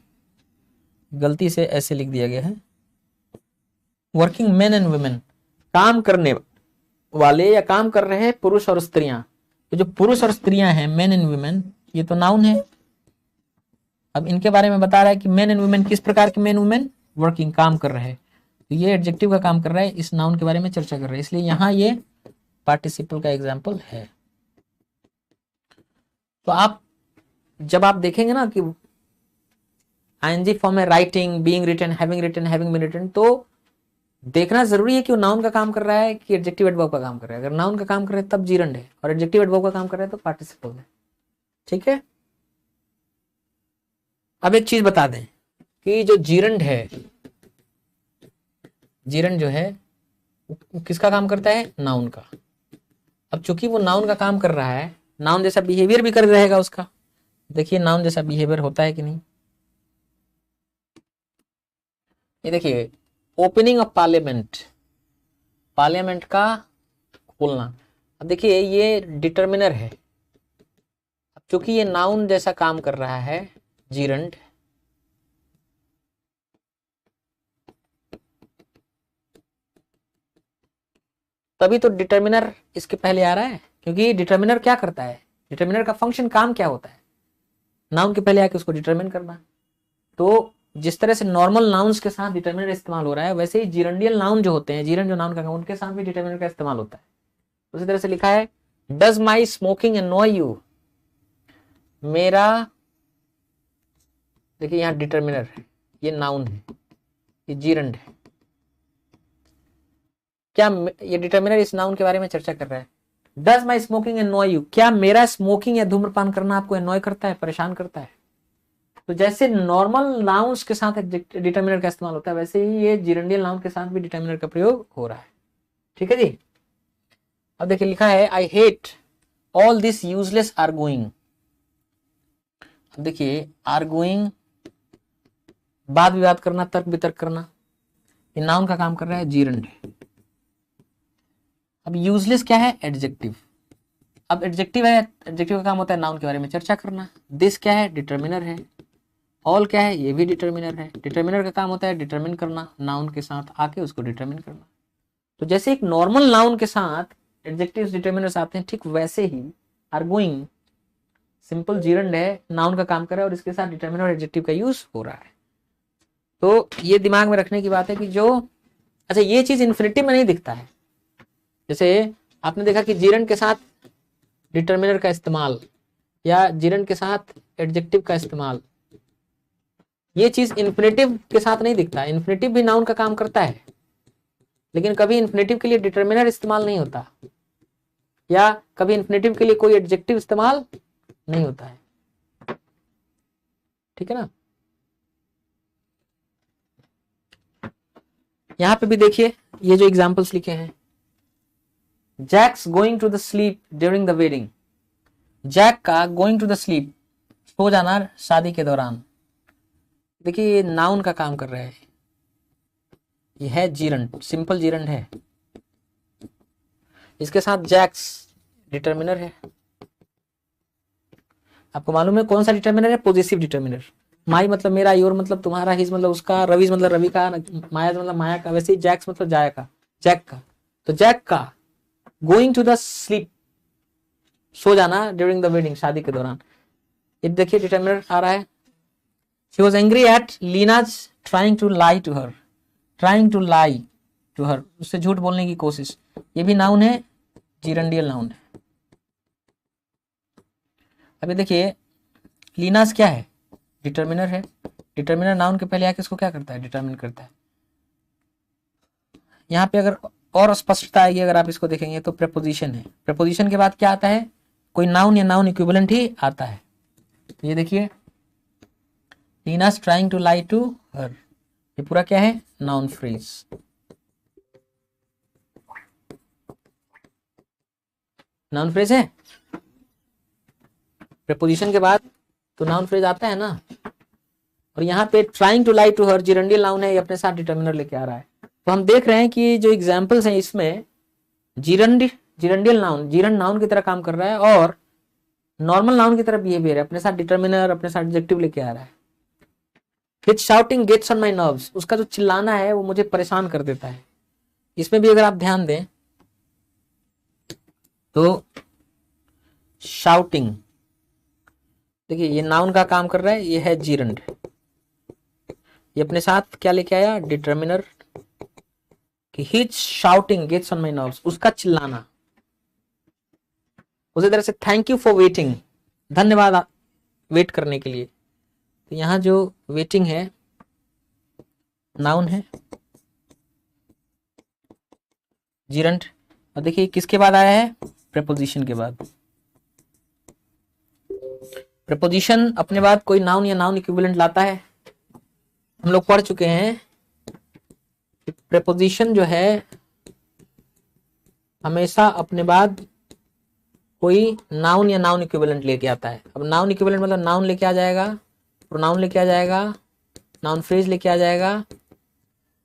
गलती से ऐसे लिख दिया गया है, वर्किंग मेन एंड वुमेन, काम करने वाले या काम कर रहे हैं पुरुष और स्त्रियां। तो जो पुरुष और स्त्रियां हैं, मेन एंड वुमेन, ये तो नाउन है। अब इनके बारे में बता रहा है कि मेन एंड वुमेन किस प्रकार के मेन वुमेन, वर्किंग, काम कर रहे हैं। तो ये एडजेक्टिव का काम कर रहा है, इस नाउन के बारे में चर्चा कर रहा है, इसलिए यहाँ ये पार्टिसिपल का एग्जाम्पल है। तो आप जब आप देखेंगे ना कि आईएनजी फॉर्म में writing, being written, having been written, तो देखना जरूरी है कि वो नाउन का काम कर रहा है कि एडजेक्टिव एडवर्ब का काम कर रहा है। अगर नाउन का काम कर रहा है तब जीरंड है, और एडजेक्टिव एडवर्ब का काम कर रहा है तो पार्टिसिपल है। ठीक है। अब एक चीज बता दें कि जो जीरंड है, जीरंड जो है वो किसका काम करता है, नाउन का। अब चूंकि वो नाउन का काम कर रहा है, नाउन जैसा बिहेवियर भी कर रहेगा उसका। देखिए नाउन जैसा बिहेवियर होता है कि नहीं। ये देखिए ओपनिंग ऑफ पार्लियामेंट, पार्लियामेंट का खोलना। अब देखिए ये डिटर्मिनर है, अब चूंकि ये नाउन जैसा काम कर रहा है जीरंड, तभी तो डिटर्मिनर इसके पहले आ रहा है, क्योंकि डिटर्मिनर क्या करता है, डिटर्मिनर का फंक्शन, काम क्या होता है, नाउन के पहले आके उसको डिटरमिन करना। तो जिस तरह से नॉर्मल नाउन्स के साथ डिटर्मिनर इस्तेमाल हो रहा है, वैसे ही जीरंडियल नाउन जो होते हैं, जीरंड जो नाउन का उनके साथ भी डिटर्मिनर का इस्तेमाल होता है। उसी तरह से लिखा है डज माई स्मोकिंग अनॉय यू, मेरा, देखिए यहाँ डिटर्मिनर है, ये नाउन है, ये जीरंड है। क्या ये डिटर्मिनर इस नाउन के बारे में चर्चा कर रहा है। डज माई स्मोकिंग अनॉय यू, क्या मेरा स्मोकिंग या धूम्रपान करना आपको अनॉय करता है, परेशान करता है। तो जैसे नॉर्मल नाउन्स के साथ डिटर्मिनर का इस्तेमाल होता है, वैसे ही ये जीरंडियल नाउन के साथ भी डिटर्मिनर का प्रयोग हो रहा है। ठीक है जी। अब देखिए लिखा है I hate all this useless arguing. अब देखिए आर्गुइंग, वाद विवाद करना, तर्क वितर्क करना, ये नाउन का काम कर रहा है, जीरंड। अब यूजलेस क्या है, एडजेक्टिव। अब एडजेक्टिव है, एडजेक्टिव का काम होता है नाउन के बारे में चर्चा करना। दिस क्या है, डिटर्मिनर है। ऑल क्या है, ये भी डिटर्मिनर है। डिटर्मिनर का काम होता है डिटर्मिन करना, नाउन के साथ आके उसको डिटर्मिन करना। तो जैसे एक नॉर्मल नाउन के साथ एडजेक्टिव्स डिटर्मिनर्स आते हैं, ठीक वैसे ही आर्गुइंग सिंपल जीरंड है, नाउन का काम कर रहा है और इसके साथ डिटर्मिनर और एडजेक्टिव का यूज हो रहा है। तो ये दिमाग में रखने की बात है कि जो अच्छा, ये चीज इन्फिनिटिव में नहीं दिखता है। जैसे आपने देखा कि जीरंड के साथ डिटर्मिनर का इस्तेमाल या जीरंड के साथ एडजेक्टिव का इस्तेमाल, ये चीज इन्फिनिटिव के साथ नहीं दिखता। इन्फिनिटिव भी नाउन का काम करता है, लेकिन कभी इन्फिनिटिव के लिए डिटर्मिनर इस्तेमाल नहीं होता, या कभी इन्फिनिटिव के लिए कोई एडजेक्टिव इस्तेमाल नहीं होता है। ठीक है ना। यहां पे भी देखिए ये जो एग्जांपल्स लिखे हैं, Jack's going to the sleep during the wedding. Jack का गोइंग टू द स्लीप, सो जाना शादी के दौरान, देखिए ये नाउन का काम कर रहा है। ये है जीरंड, सिंपल जीरंड है। इसके साथ जैक्स डिटर्मिनर है। आपको मालूम है कौन सा डिटर्मिनर है? Positive determiner. माई मतलब मेरा, योर मतलब तुम्हारा, हिज मतलब उसका, रविज मतलब रवि का, माया मतलब माया का, वैसे ही जैक्स मतलब जाया का, जैक का। तो जैक का गोइंग टू द स्लीप, सो जाना, ड्यूरिंग द वेडिंग, शादी के दौरान, ये देखिए डिटर्मिनर आ रहा है। She was angry at Lina's trying to lie to her. Trying to lie to her, उससे झूठ बोलने की कोशिश, ये भी नाउन है, जीरंडियल नाउन है। अभी देखिए लीनास क्या है? डिटर्मिनर है। डिटर्मिनर नाउन के पहले आके इसको क्या करता है? डिटर्मिन करता है। यहाँ पे अगर और स्पष्टता आएगी, अगर आप इसको देखेंगे तो प्रेपोजिशन है। प्रेपोजिशन के बाद क्या आता है? कोई नाउन या नाउन इक्विवेलेंट ही आता है। ये देखिए Leena's trying to lie to her, ये पूरा क्या है? Noun phrase. नाउन फ्रेज है। प्रेपोजिशन के बाद तो नाउन फ्रेज आता है ना। और यहाँ पे trying to lie to her gerundial noun है, ये अपने साथ डिटर्मिनर लेके आ रहा है। तो हम देख रहे हैं कि जो एग्जाम्पल्स हैं इसमें जिरंडियल नाउन, जीरंड नाउन की तरह काम कर रहा है और नॉर्मल नाउन की तरह बिहेवियर है, अपने साथ डिटर्मिनर, अपने साथ एडजेक्टिव लेके आ रहा है। His shouting gets on my nerves, उसका जो चिल्लाना है वो मुझे परेशान कर देता है। इसमें भी अगर आप ध्यान दें तो शाउटिंग, देखिए ये नाउन का काम कर रहा है, ये है जीरंड, ये अपने साथ क्या लेके आया? डिटर्मिनर। कि his shouting gets on my nerves, उसका चिल्लाना। उसी तरह से थैंक यू फॉर वेटिंग, धन्यवाद वेट करने के लिए। तो यहां जो वेटिंग है नाउन है, जीरंड। और देखिए किसके बाद आया है? प्रेपोजिशन के बाद। प्रेपोजिशन अपने बाद कोई नाउन या नाउन इक्विवेलेंट लाता है। हम लोग पढ़ चुके हैं कि प्रेपोजिशन जो है हमेशा अपने बाद कोई नाउन या नाउन इक्विवेलेंट लेके आता है। अब नाउन इक्विवेलेंट मतलब नाउन लेके आ जाएगा, प्रोनाउन लेके आ जाएगा, नाउन फ्रेज लेके आ जाएगा,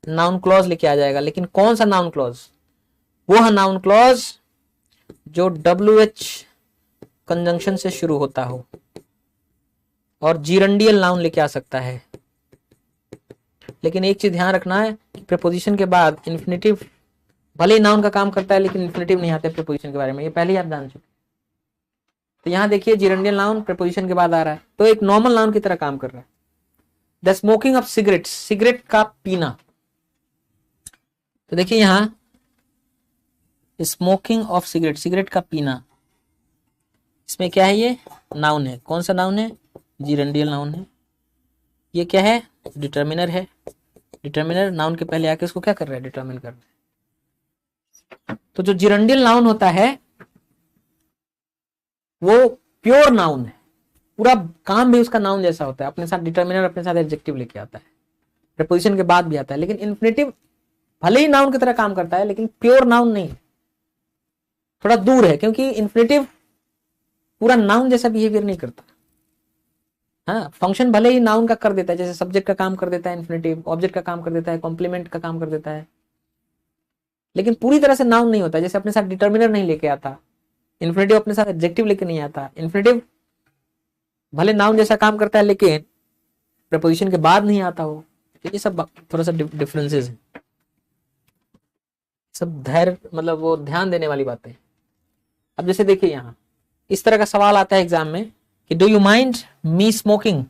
नाउन क्लॉज लेके आ जाएगा। लेकिन कौन सा नाउन क्लॉज? वो है नाउन क्लॉज जो WH कंजंक्शन से शुरू होता हो और जीरंडियल नाउन लेके आ सकता है। लेकिन एक चीज ध्यान रखना है कि प्रीपोजिशन के बाद इन्फिनेटिव भले ही नाउन का काम करता है, लेकिन इन्फिनेटिव नहीं आता है प्रीपोजिशन के बारे में, ये पहले ही आप जान चुके। तो यहां देखिए जीरंडियल नाउन प्रीपोजिशन के बाद आ रहा है, तो एक नॉर्मल नाउन की तरह काम कर रहा है। The smoking of cigarette, cigarette का पीना। तो देखिए यहां स्मोकिंग ऑफ सिगरेट, सिगरेट का पीना, इसमें क्या है? ये नाउन है। कौन सा नाउन है? जीरंडियल नाउन है। ये क्या है? डिटर्मिनर है। डिटर्मिनर नाउन के पहले आके इसको क्या कर रहा है? डिटर्मिन कर रहा है। तो जो जीरंडियल नाउन होता है वो प्योर नाउन है, पूरा काम भी उसका नाउन जैसा होता है, अपने साथ डिटर्मिनर, अपने साथ एडजेक्टिव लेके आता है, प्रीपोजिशन के बाद भी आता है। लेकिन इन्फिनेटिव भले ही नाउन की तरह काम करता है, लेकिन प्योर नाउन नहीं, थोड़ा दूर है, क्योंकि इन्फिनेटिव पूरा नाउन जैसा बिहेवियर नहीं करता। हाँ, फंक्शन भले ही नाउन का कर देता है, जैसे सब्जेक्ट का काम कर देता है इन्फिनेटिव, ऑब्जेक्ट का काम कर देता है, कॉम्प्लीमेंट का काम कर देता है, लेकिन पूरी तरह से नाउन नहीं होता। जैसे अपने साथ डिटर्मिनर नहीं लेके आता इन्फिनेटिव, अपने साथ एडजेक्टिव लेके नहीं आता। इन्फिनेटिव भले नाउन जैसा काम करता है, लेकिन प्रीपोजिशन के बाद नहीं आता हो। ये सब थोड़ा सा डिफरेंसेस है, सब धैर्य मतलब वो ध्यान देने वाली बातें। अब जैसे देखिए यहाँ इस तरह का सवाल आता है एग्जाम में कि do you mind me smoking.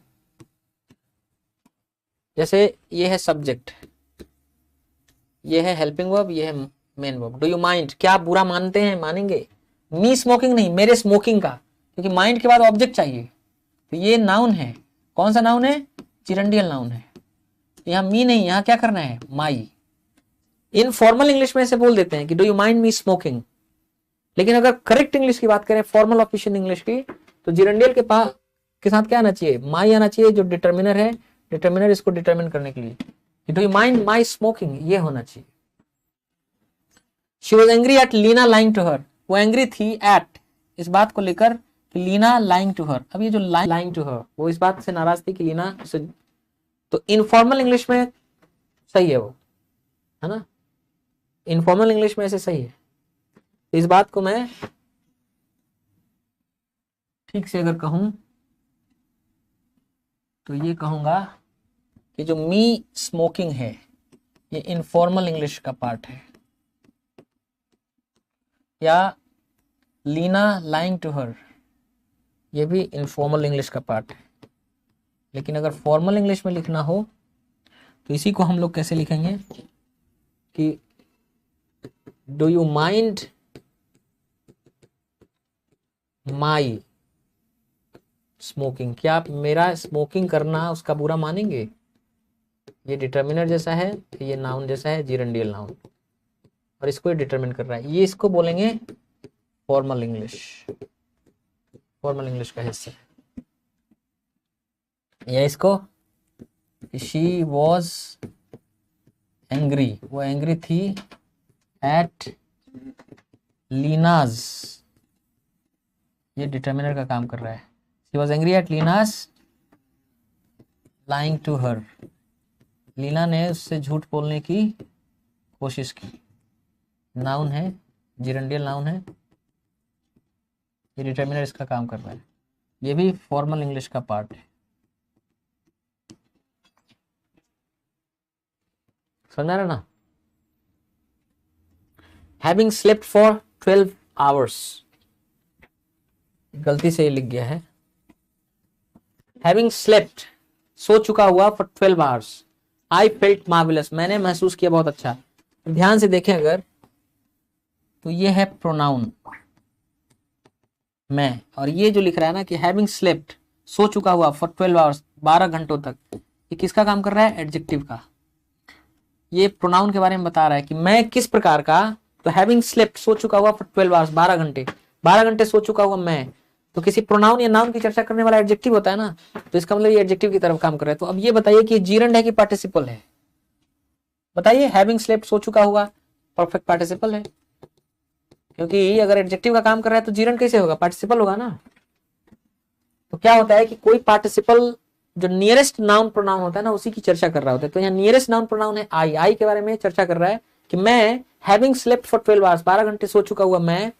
जैसे ये है सब्जेक्ट, ये है हेल्पिंग वर्ब, ये है main verb. Do you mind, क्या आप बुरा मानते हैं, मानेंगे। मी स्मोकिंग नहीं, मेरे स्मोकिंग का, क्योंकि माइंड के बाद ऑब्जेक्ट चाहिए। तो ये नाउन है, कौन सा नाउन है, चिरंडियल नाउन है। यहाँ मी नहीं, यहाँ क्या करना है, माई। इन फॉर्मल इंग्लिश में से बोल देते हैं कि do you mind me smoking, लेकिन अगर करेक्ट इंग्लिश की बात करें, फॉर्मल ऑफिशियल इंग्लिश की, तो जिरंडियल के साथ क्या आना चाहिए, माई आना चाहिए, जो डिटर्मिनर है, डिटर्मिनर इसको डिटर्मिन करने के लिए, do you mind my smoking, ये होना चाहिए। She was angry at Leena lying to her, वो एंग्री थी एट, इस बात को लेकर कि लीना लाइंग टू हर। अब ये जो लाइंग टू हर, वो इस बात से नाराज थी कि लीना से, तो इनफॉर्मल इंग्लिश में सही है वो, है ना, इनफॉर्मल इंग्लिश में ऐसे सही है। इस बात को मैं ठीक से अगर कहूं तो ये कहूंगा कि जो मी स्मोकिंग है ये इनफॉर्मल इंग्लिश का पार्ट है, या लीना लाइंग टू हर ये भी इनफॉर्मल इंग्लिश का पार्ट है। लेकिन अगर फॉर्मल इंग्लिश में लिखना हो तो इसी को हम लोग कैसे लिखेंगे कि do you mind my smoking, क्या आप मेरा स्मोकिंग करना उसका बुरा मानेंगे। ये डिटर्मिनर जैसा है, ये नाउन जैसा है, जिरंडियल नाउन, और इसको ये डिटर्मिन कर रहा है, ये इसको बोलेंगे फॉर्मल इंग्लिश, फॉर्मल इंग्लिश का हिस्सा है। या इसको शी वॉज एंग्री, वो एंग्री थी एट लीनाज, ये डिटर्मिनर का काम कर रहा है। She was angry at Leena's lying to her, Leena ने उससे झूठ बोलने की कोशिश की। नाउन है, जिरंडियल नाउन है, ये डिटर्मिनर इसका काम कर रहा है, ये भी फॉर्मल इंग्लिश का पार्ट है। समझा रहा ना। हैविंग स्लेप्ट फॉर 12 आवर्स, गलती से लिख गया है, हैविंग स्लेप्ट, सो चुका हुआ for 12 hours. I felt marvellous, मैंने महसूस किया बहुत अच्छा। ध्यान से देखें अगर तो ये है प्रोनाउन मैं, और ये जो लिख रहा है ना कि हैविंग स्लेप्ट, सो चुका हुआ फॉर 12 आवर्स, 12 घंटों तक, ये किसका काम कर रहा है, एडजेक्टिव का। ये प्रोनाउन के बारे में बता रहा है कि मैं किस प्रकार का, तो हैविंग स्लेप्ट, सो चुका हुआ फॉर 12 आवर्स, 12 घंटे, 12 घंटे सो चुका हुआ मैं, तो किसी प्रोनाउन या नाउन की चर्चा करने वाला एडजेक्टिव होता है ना, तो इसका मतलब ये एडजेक्टिव की तरफ काम कर रहा है। तो अब ये बताइए कि जीरंड है कि पार्टिसिपल है, बताइए। हैविंग स्लेप्ट, सो चुका हुआ, परफेक्ट पार्टिसिपल है, क्योंकि अगर एडजेक्टिव का काम कर रहा है तो जीरंड कैसे होगा, पार्टिसिपल होगा ना। तो क्या होता है कि कोई पार्टिसिपल जो नियरेस्ट नाउन प्रोनाउन होता है ना उसी की चर्चा कर रहा होता है। तो यहाँ नियरेस्ट नाउन प्रोनाउन है आई, आई के बारे में चर्चा कर रहा है कि मैं हैविंग स्लेप्ट फॉर 12 आवर्स, 12 घंटे सो चुका हुआ मैं,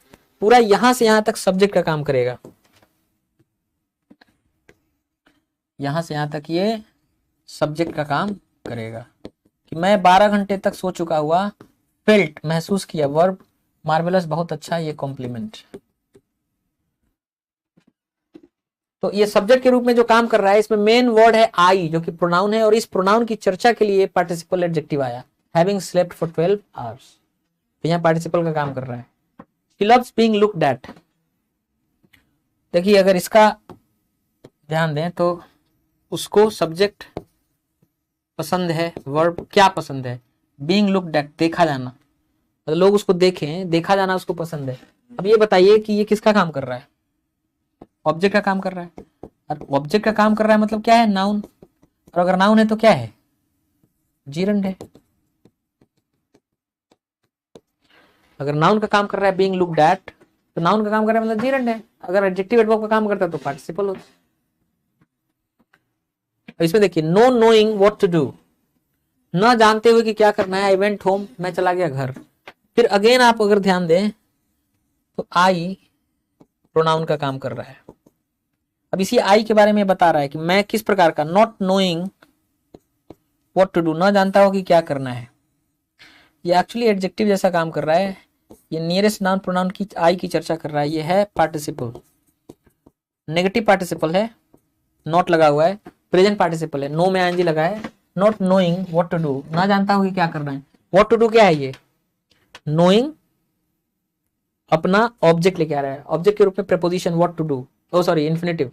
पूरा यहां से यहां तक सब्जेक्ट का काम करेगा, यहां से यहां तक ये सब्जेक्ट का काम करेगा कि मैं 12 घंटे तक सो चुका हुआ, फेल्ट महसूस किया, वर्ब मार्वेलस बहुत अच्छा, ये कॉम्प्लीमेंट। तो ये सब्जेक्ट के रूप में जो काम कर रहा है, इसमें मेन वर्ड है आई जो कि प्रोनाउन है, और इस प्रोनाउन की चर्चा के लिए पार्टिसिपल एडजेक्टिव आया, हैविंग स्लेप्ट फॉर 12 आवर्स, तो यहाँ पार्टिसिपल का काम कर रहा है। He loves being looked at, देखिए अगर इसका ध्यान दें तो उसको सब्जेक्ट पसंद है, वर्ब क्या पसंद है, बीइंग लुक्ड एट, देखा जाना, मतलब लोग उसको देखें, देखा जाना उसको पसंद है। अब ये बताइए कि ये किसका काम कर रहा है, ऑब्जेक्ट का काम कर रहा है, और ऑब्जेक्ट का काम कर रहा है मतलब क्या है, नाउन, और अगर नाउन है तो क्या है, जीरंड है। अगर नाउन का काम कर रहा है बीइंग लुक्ड एट, तो नाउन का काम कर रहा है मतलब जीरंड है। अगर एडजेक्टिव एडवर्ब का काम करता है तो पार्टिसिपल होता है। इसमें देखिए no knowing what to do, न जानते हुए कि क्या करना है, आई वेंट होम, मैं चला गया घर। फिर अगेन आप अगर ध्यान दें तो आई प्रोनाउन का काम कर रहा है। अब इसी आई के बारे में बता रहा है कि मैं किस प्रकार का, not knowing what to do, न जानता हो कि क्या करना है, ये एक्चुअली एडजेक्टिव जैसा काम कर रहा है। ये नियरेस्ट नाउन प्रोनाउन की आई की चर्चा कर रहा है, ये है पार्टिसिपल, नेगेटिव पार्टिसिपल है, नॉट लगा हुआ है, प्रेजेंट पार्टिसिपल है, नो में आईएनजी लगा है, not knowing what to do, ना जानता हूं कि क्या करना है, व्हाट टू डू क्या है ये? नोइंग अपना ऑब्जेक्ट लेके आ रहा है, ऑब्जेक्ट के रूप में preposition what to do, oh sorry infinitive.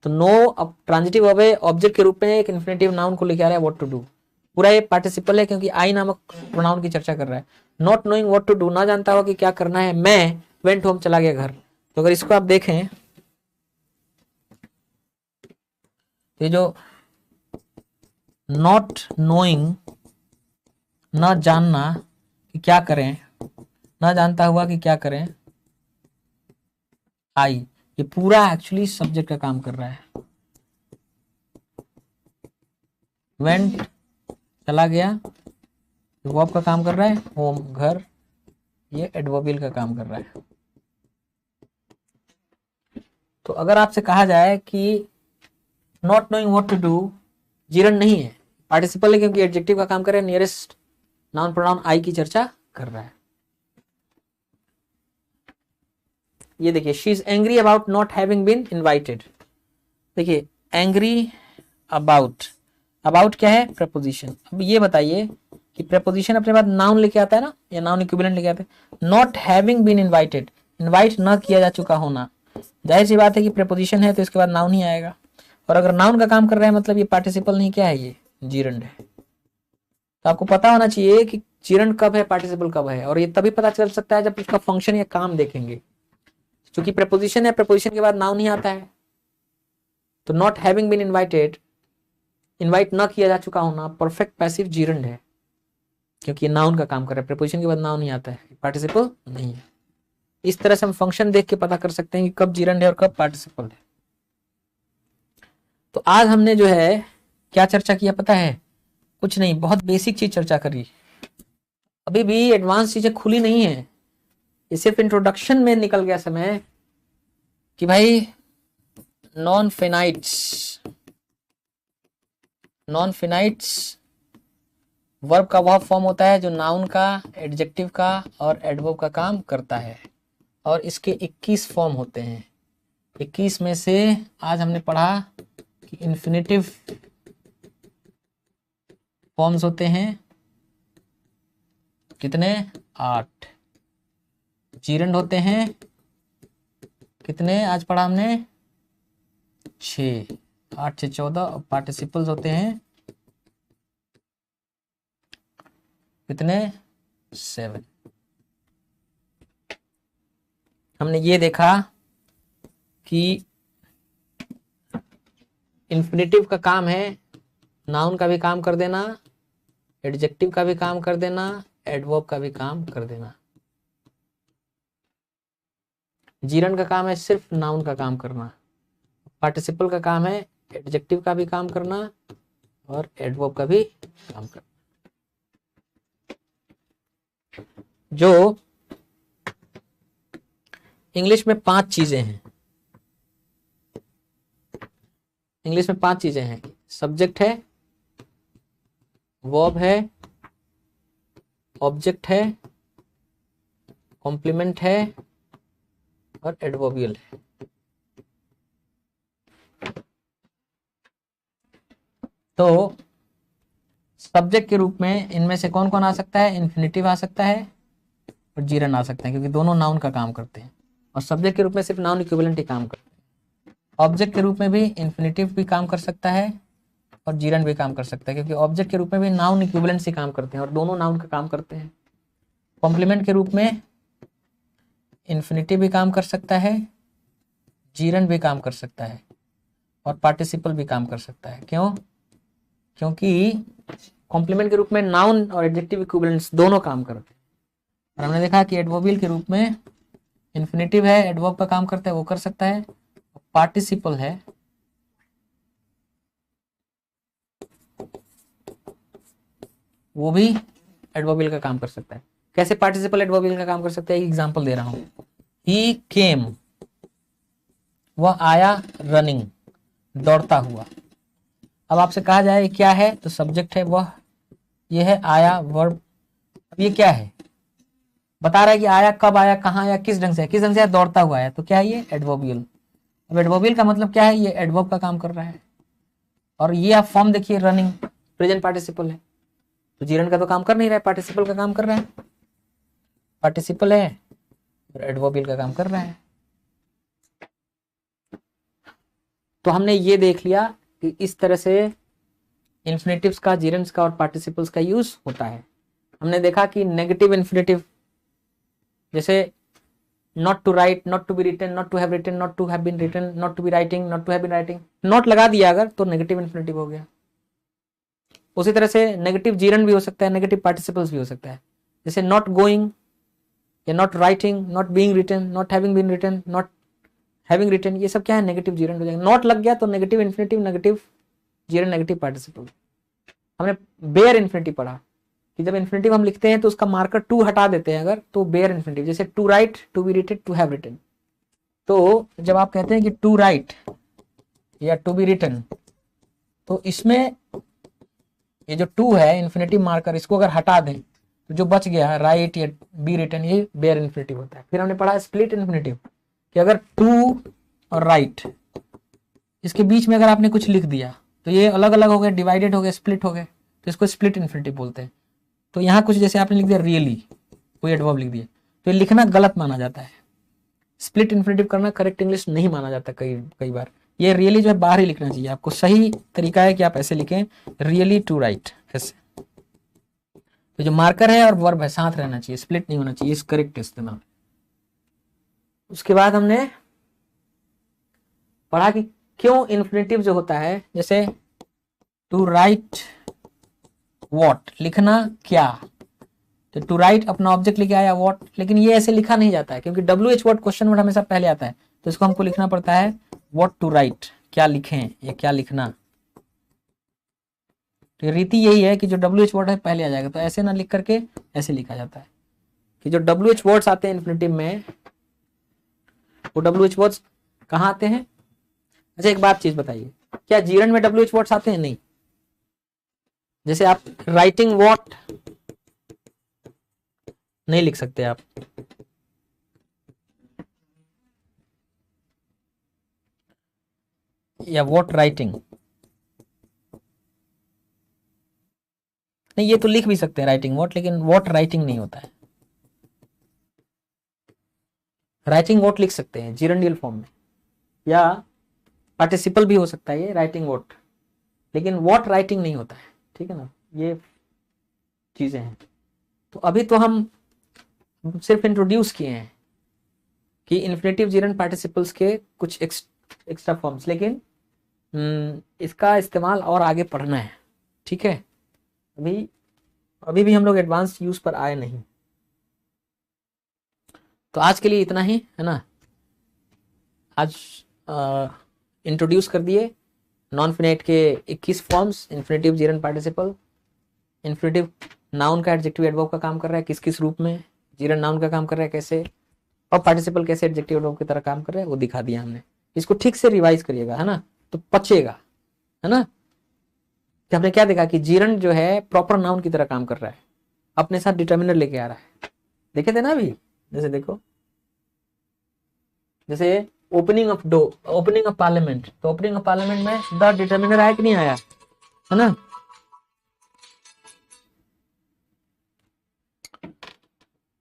तो नो अब ट्रांजिटिव वर्ब है, ऑब्जेक्ट के रूप में एक इन्फिनेटिव नाउन को लेके आ रहा है व्हाट टू डू। पूरा ये पार्टिसिपल है क्योंकि आई नामक प्रोनाउन की चर्चा कर रहा है। Not knowing what to do, ना जानता हुआ कि क्या करना है, मैं वेंट होम चला गया घर। तो अगर इसको आप देखें, ये जो नॉट नोइंग, ना जानना कि क्या करें, ना जानता हुआ कि क्या करें, आई, ये पूरा एक्चुअली सब्जेक्ट का काम कर रहा है। वेंट चला गया, वर्ब का काम कर रहा है, होम घर, ये एडवर्बियल का काम कर रहा है। तो अगर आपसे कहा जाए कि not knowing what to do gerund नहीं है, पार्टिसिपल है क्योंकि एडजेक्टिव का काम कर रहा है, नियरेस्ट नाउन प्रोनाउन आई की चर्चा कर रहा है। ये देखिए, she is angry about not having been invited. देखिए एंग्री अबाउट, अबाउट क्या है? प्रपोजिशन। अब ये बताइए कि प्रपोजिशन अपने बाद नाउन लेके आता है ना, या नाउन इक्विवेलेंट लेके आता है। Not having been invited, invite न किया जा चुका होना, जाहिर सी बात है कि प्रपोजिशन है तो इसके बाद नाउन ही आएगा। और अगर नाउन का काम कर रहा है मतलब ये पार्टिसिपल नहीं, क्या है ये? जीरंड है। तो आपको पता होना चाहिए कि जीरंड कब है, पार्टिसिपल कब है, और ये तभी पता चल सकता है जब उसका फंक्शन या काम देखेंगे। क्योंकि प्रपोजिशन है, प्रपोजिशन के बाद नाउन ही आता है। तो not having been invited, invite न किया जा चुका होना, परफेक्ट पैसिव जीरंड है क्योंकि ये नाउन का काम कर रहा है। प्रपोजिशन के बाद नाउन ही आता है, पार्टिसिपल नहीं है। इस तरह से हम फंक्शन देख के पता कर सकते हैं कि कब जीरंड है और कब पार्टिसिपल है। तो आज हमने जो है क्या चर्चा किया पता है? कुछ नहीं, बहुत बेसिक चीज चर्चा करी। अभी भी एडवांस चीजें खुली नहीं है, ये सिर्फ इंट्रोडक्शन में निकल गया समय कि भाई नॉन फिनाइट्स, नॉन फिनाइट्स वर्ब का वह फॉर्म होता है जो नाउन का, एडजेक्टिव का और एडवर्ब का काम करता है, और इसके 21 फॉर्म होते हैं। 21 में से आज हमने पढ़ा कि इन्फिनेटिव फॉर्म्स होते हैं कितने? 8। जीरंड होते हैं कितने? आज पढ़ा हमने 6, 8 से 14। और पार्टिसिपल्स होते हैं कितने? 7। हमने ये देखा कि इन्फिनेटिव का काम है नाउन का भी काम कर देना, एडजेक्टिव का भी काम कर देना, एडवर्ब का भी काम कर देना। जीरंड का काम है सिर्फ नाउन का काम करना, पार्टिसिपल का काम है एडजेक्टिव का भी काम करना और एडवर्ब का भी काम करना। जो इंग्लिश में 5 चीजें हैं, इंग्लिश में 5 चीजें हैं। सब्जेक्ट है, वर्ब है, ऑब्जेक्ट है, कॉम्प्लीमेंट है और एडवर्बियल है। तो सब्जेक्ट के रूप में इनमें से कौन कौन आ सकता है? इन्फिनेटिव आ सकता है और जीरंड आ सकता है क्योंकि दोनों नाउन का काम करते हैं, और सब्जेक्ट के रूप में सिर्फ नाउन इक्विवेलेंट ही काम करते हैं। ऑब्जेक्ट के रूप में भी इन्फिनेटिव भी काम कर सकता है और जीरंड भी काम कर सकता है क्योंकि ऑब्जेक्ट के रूप में भी नाउन इक्विवेलेंट से काम करते हैं और दोनों नाउन का काम करते हैं। कॉम्प्लीमेंट के रूप में इन्फिनेटिव भी काम कर सकता है, जीरंड भी काम कर सकता है और पार्टिसिपल भी काम कर सकता है। क्यों? क्योंकि कॉम्प्लीमेंट के रूप में नाउन और एडजेक्टिव इक्विवेलेंट्स दोनों काम करते हैं। और हमने देखा कि एडवर्बियल के रूप में इन्फिनेटिव है, एडवर्ब का काम करता है, वो कर सकता है। पार्टिसिपल है, वो भी एडवर्बियल का काम कर सकता है। कैसे पार्टिसिपल एडवर्बियल का काम कर सकता है? एक एग्जांपल दे रहा हूं। ही केम, वह आया, रनिंग, दौड़ता हुआ। अब आपसे कहा जाए क्या है, तो सब्जेक्ट है वह, ये है आया वर्ब। अब ये क्या है? बता रहा है कि आया, कब आया, कहाँ आया, किस ढंग से आया, किस ढंग से आया? दौड़ता हुआ आया। तो क्या है ये? एडवर्बियल। अब एडवर्बियल का मतलब क्या है? ये एडवर्ब का काम कर रहा है। और ये आप फॉर्म देखिए, रनिंग, प्रेजेंट पार्टिसिपल है। तो जीरन का तो काम कर नहीं रहा है, पार्टिसिपल का काम कर रहा है, पार्टिसिपल है और एडवर्बियल का काम कर रहा है। तो हमने ये देख लिया कि इस तरह से इन्फिनेटिव्स का, जीरन्स का और पार्टिसिपल्स का यूज होता है। हमने देखा कि नेगेटिव इन्फिनेटिव जैसे not to write, not to be written, not to have written, not to have been written, not to be writing, not to have been writing, not लगा दिया अगर तो नेगेटिव इन्फिनेटिव हो गया। उसी तरह से नेगेटिव जीरन भी हो सकता है, नेगेटिव पार्टिसिपल्स भी हो सकता है, जैसे नॉट गोइंग या not writing, not being written, not having been written, not having written, ये सब क्या है, नेगेटिव जीरन हो जाएगा। नॉट लग गया तो negative infinitive, negative Jiran, negative participle. हमने बेयर इन्फिनेटिव पढ़ा कि जब इन्फिनेटिव हम लिखते हैं तो उसका मार्कर टू हटा देते हैं अगर, तो बेयर इन्फिनेटिव, जैसे to write, to be written, to have written. तो जब आप कहते हैं कि टू राइट या टू बी रिटन, तो इसमें ये जो टू है इन्फिनेटिव मार्कर, इसको अगर हटा दें तो जो बच गया है राइट या बी रिटन, ये बेयर इन्फिनेटिव होता है। फिर हमने पढ़ा स्प्लिट इन्फिनेटिव कि अगर टू और राइट इसके बीच में अगर आपने कुछ लिख दिया तो ये अलग अलग हो गए, डिवाइडेड हो गए, स्प्लिट हो गए, तो इसको स्प्लिट इन्फिनेटिव बोलते हैं। तो यहाँ कुछ जैसे आपने लिख दिया रियली, कोई एडवर्ब लिख दिया, तो ये लिखना गलत माना जाता है। स्प्लिट इन्फिनेटिव करना करेक्ट इंग्लिश नहीं माना जाता कई बार। ये रियली जो है बाहर ही लिखना चाहिए आपको। सही तरीका है कि आप ऐसे लिखें, रियली टू राइट, ऐसे। तो जो मार्कर है और वर्ब है साथ रहना चाहिए, स्प्लिट नहीं होना चाहिए, इस करेक्ट इस्तेमाल। उसके बाद हमने पढ़ा कि क्यों इन्फिनेटिव जो होता है, जैसे टू राइट वॉट, लिखना क्या, तो टू राइट अपना ऑब्जेक्ट लेके आया वॉट, लेकिन ये ऐसे लिखा नहीं जाता है क्योंकि WH वर्ड क्वेश्चन वर्ड हमेशा पहले आता है, तो इसको हमको लिखना पड़ता है व्हाट टू राइट, क्या लिखें या क्या लिखना। तो रीति यही है कि जो WH वर्ड है पहले आ जाएगा, तो ऐसे ना लिख करके ऐसे लिखा जाता है कि जो WH वर्ड्स आते हैं इन्फिनेटिव में, वो WH वर्ड्स कहाँ आते हैं। अच्छा एक बात चीज बताइए, क्या जीरन में WH वर्ड्स आते हैं? नहीं। जैसे आप राइटिंग व्हाट नहीं लिख सकते आप, या व्हाट राइटिंग नहीं, ये तो लिख भी सकते हैं राइटिंग व्हाट, लेकिन व्हाट राइटिंग नहीं होता है। राइटिंग व्हाट लिख सकते हैं जिरंडियल फॉर्म में, या पार्टिसिपल भी हो सकता है ये राइटिंग व्हाट, लेकिन व्हाट राइटिंग नहीं होता है, ठीक है ना, ये चीजें हैं। तो अभी तो हम सिर्फ इंट्रोड्यूस किए हैं कि इन्फिनेटिव जिरंड पार्टिसिपल्स के कुछ एक्स्ट्रा फॉर्म्स, लेकिन इसका इस्तेमाल और आगे पढ़ना है, ठीक है। अभी भी हम लोग एडवांस यूज पर आए नहीं। तो आज के लिए इतना ही है ना। आज इंट्रोड्यूस कर दिए नॉन फिनाइट के 21 forms, infinitive gerund participle, infinitive noun का एडजेक्टिव एडवर्ब का काम कर रहा है किस किस रूप में, जिरंड नाउन का काम कर रहा है कैसे, और पार्टिसिपल कैसे एडजेक्टिव एडवर्ब की तरह काम कर रहा है वो दिखा दिया हमने। इसको ठीक से रिवाइज करिएगा, है ना, तो पचेगा, है ना। कि हमने क्या देखा कि जिरंड जो है प्रॉपर नाउन की तरह काम कर रहा है, अपने साथ डिटर्मिनर लेके आ रहा है, देखे थे ना अभी। जैसे देखो, जैसे opening of door, opening of parliament, तो ओपनिंग ऑफ पार्लियामेंट में द डिटर्मिनर आया कि नहीं आया, है ना।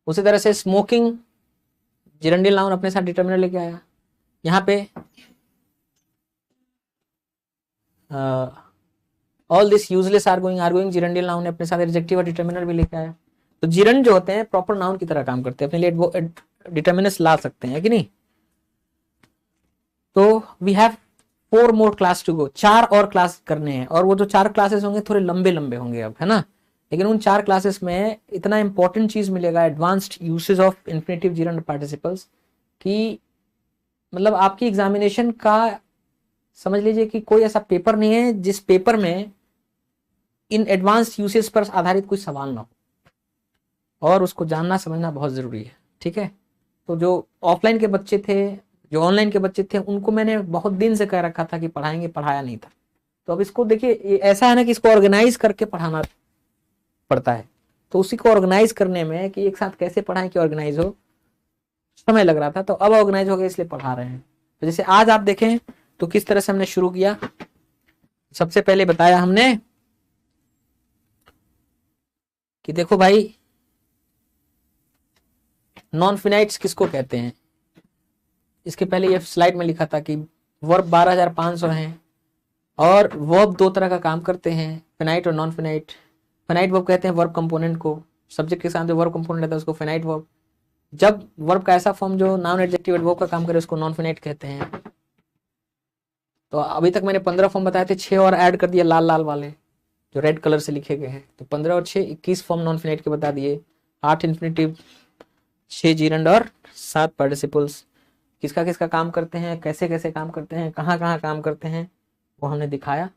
उसी तरह से स्मोकिंग, जिरंडियल नाउन अपने साथ डिटर्मिनर लेके आया। यहाँ पे all this useless arguing, arguing gerundial noun ने अपने साथ एडजेक्टिव और डिटर्मिनर भी लेके आया। तो जिरंड जो होते हैं प्रॉपर नाउन की तरह काम करते हैं, अपने लिए डिटर्मिनर्स ला सकते हैं कि नहीं। तो we have 4 more class to go, 4 और क्लास करने हैं, और वो जो 4 क्लासेस होंगे थोड़े लंबे लंबे होंगे अब, है ना। लेकिन उन 4 क्लासेस में इतना इंपॉर्टेंट चीज मिलेगा, advanced usage of infinitive gerund participles, कि मतलब आपकी एग्जामिनेशन का समझ लीजिए कि कोई ऐसा पेपर नहीं है जिस पेपर में इन एडवांस यूसेज पर आधारित कोई सवाल ना हो, और उसको जानना समझना बहुत जरूरी है, ठीक है। तो जो ऑफलाइन के बच्चे थे, जो ऑनलाइन के बच्चे थे, उनको मैंने बहुत दिन से कह रखा था कि पढ़ाएंगे, पढ़ाया नहीं था। तो अब इसको देखिए, ऐसा है ना कि इसको ऑर्गेनाइज करके पढ़ाना पड़ता है। तो उसी को ऑर्गेनाइज करने में कि एक साथ कैसे पढ़ाएं कि ऑर्गेनाइज हो, समय लग रहा था। तो अब ऑर्गेनाइज हो गया इसलिए पढ़ा रहे हैं। तो जैसे आज आप देखें तो किस तरह से हमने शुरू किया। सबसे पहले बताया हमने कि देखो भाई नॉन फिनाइट्स किसको कहते हैं। इसके पहले ये स्लाइड में लिखा था कि वर्ब 12,500 हैं और वर्ब दो तरह का काम करते हैं, फिनाइट और नॉन फिनाइट। फिनाइट वर्ब कहते हैं वर्ब कंपोनेंट को, सब्जेक्ट के साथ जो वर्ब कंपोनेंट रहता है उसको फिनाइट वर्ब। जब वर्ब का ऐसा फॉर्म जो नाउन एडजेक्टिव एडवर्ब का काम करे उसको नॉन फिनाइट कहते हैं। तो अभी तक मैंने 15 फॉर्म बताए थे, 6 और ऐड कर दिया लाल लाल वाले जो रेड कलर से लिखे गए हैं। तो 15 और 6 21 फॉर्म नॉन फिनाइट के बता दिए, 8 इन्फिनेटिव, 6 जीरंड और 7 पार्टिसिपल्स। किसका किसका काम करते हैं, कैसे कैसे काम करते हैं, कहाँ कहाँ काम करते हैं, वो हमने दिखाया।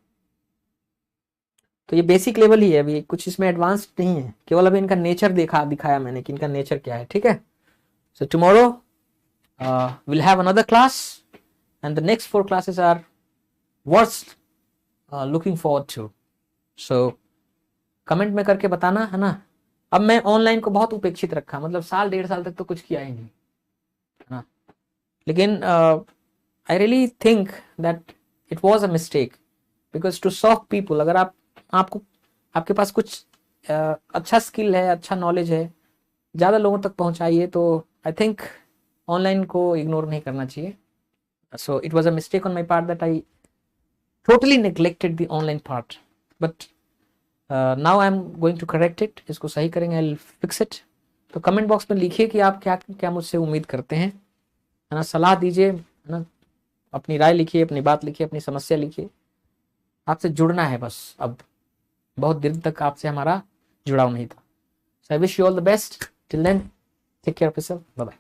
तो ये बेसिक लेवल ही है, अभी कुछ इसमें एडवांस नहीं है, केवल अभी इनका नेचर दिखाया मैंने कि इनका नेचर क्या है। ठीक है, so tomorrow we'll have another class and the next 4 classes are worth looking forward to. So comment में करके बताना, है ना। अब मैं ऑनलाइन को बहुत उपेक्षित रखा, मतलब साल 1.5 साल तक तो कुछ किया ही नहीं, है ना। लेकिन I really think that it was a mistake because to serve people, अगर आपके पास कुछ अच्छा स्किल है, अच्छा नॉलेज है, ज़्यादा लोगों तक पहुंचाइए, तो आई थिंक ऑनलाइन को इग्नोर नहीं करना चाहिए। So it was a mistake on my part that I totally neglected the online part, but now I am going to correct it. इसको सही करेंगे, आई विल फिक्स इट। तो comment box में लिखिए कि आप क्या क्या मुझसे उम्मीद करते हैं, है ना। सलाह दीजिए, है ना, अपनी राय लिखिए, अपनी बात लिखिए, अपनी समस्या लिखिए। आपसे जुड़ना है बस, अब बहुत दिन तक आपसे हमारा जुड़ाव नहीं था। So I wish you all the best, till then take care of yourself, bye bye.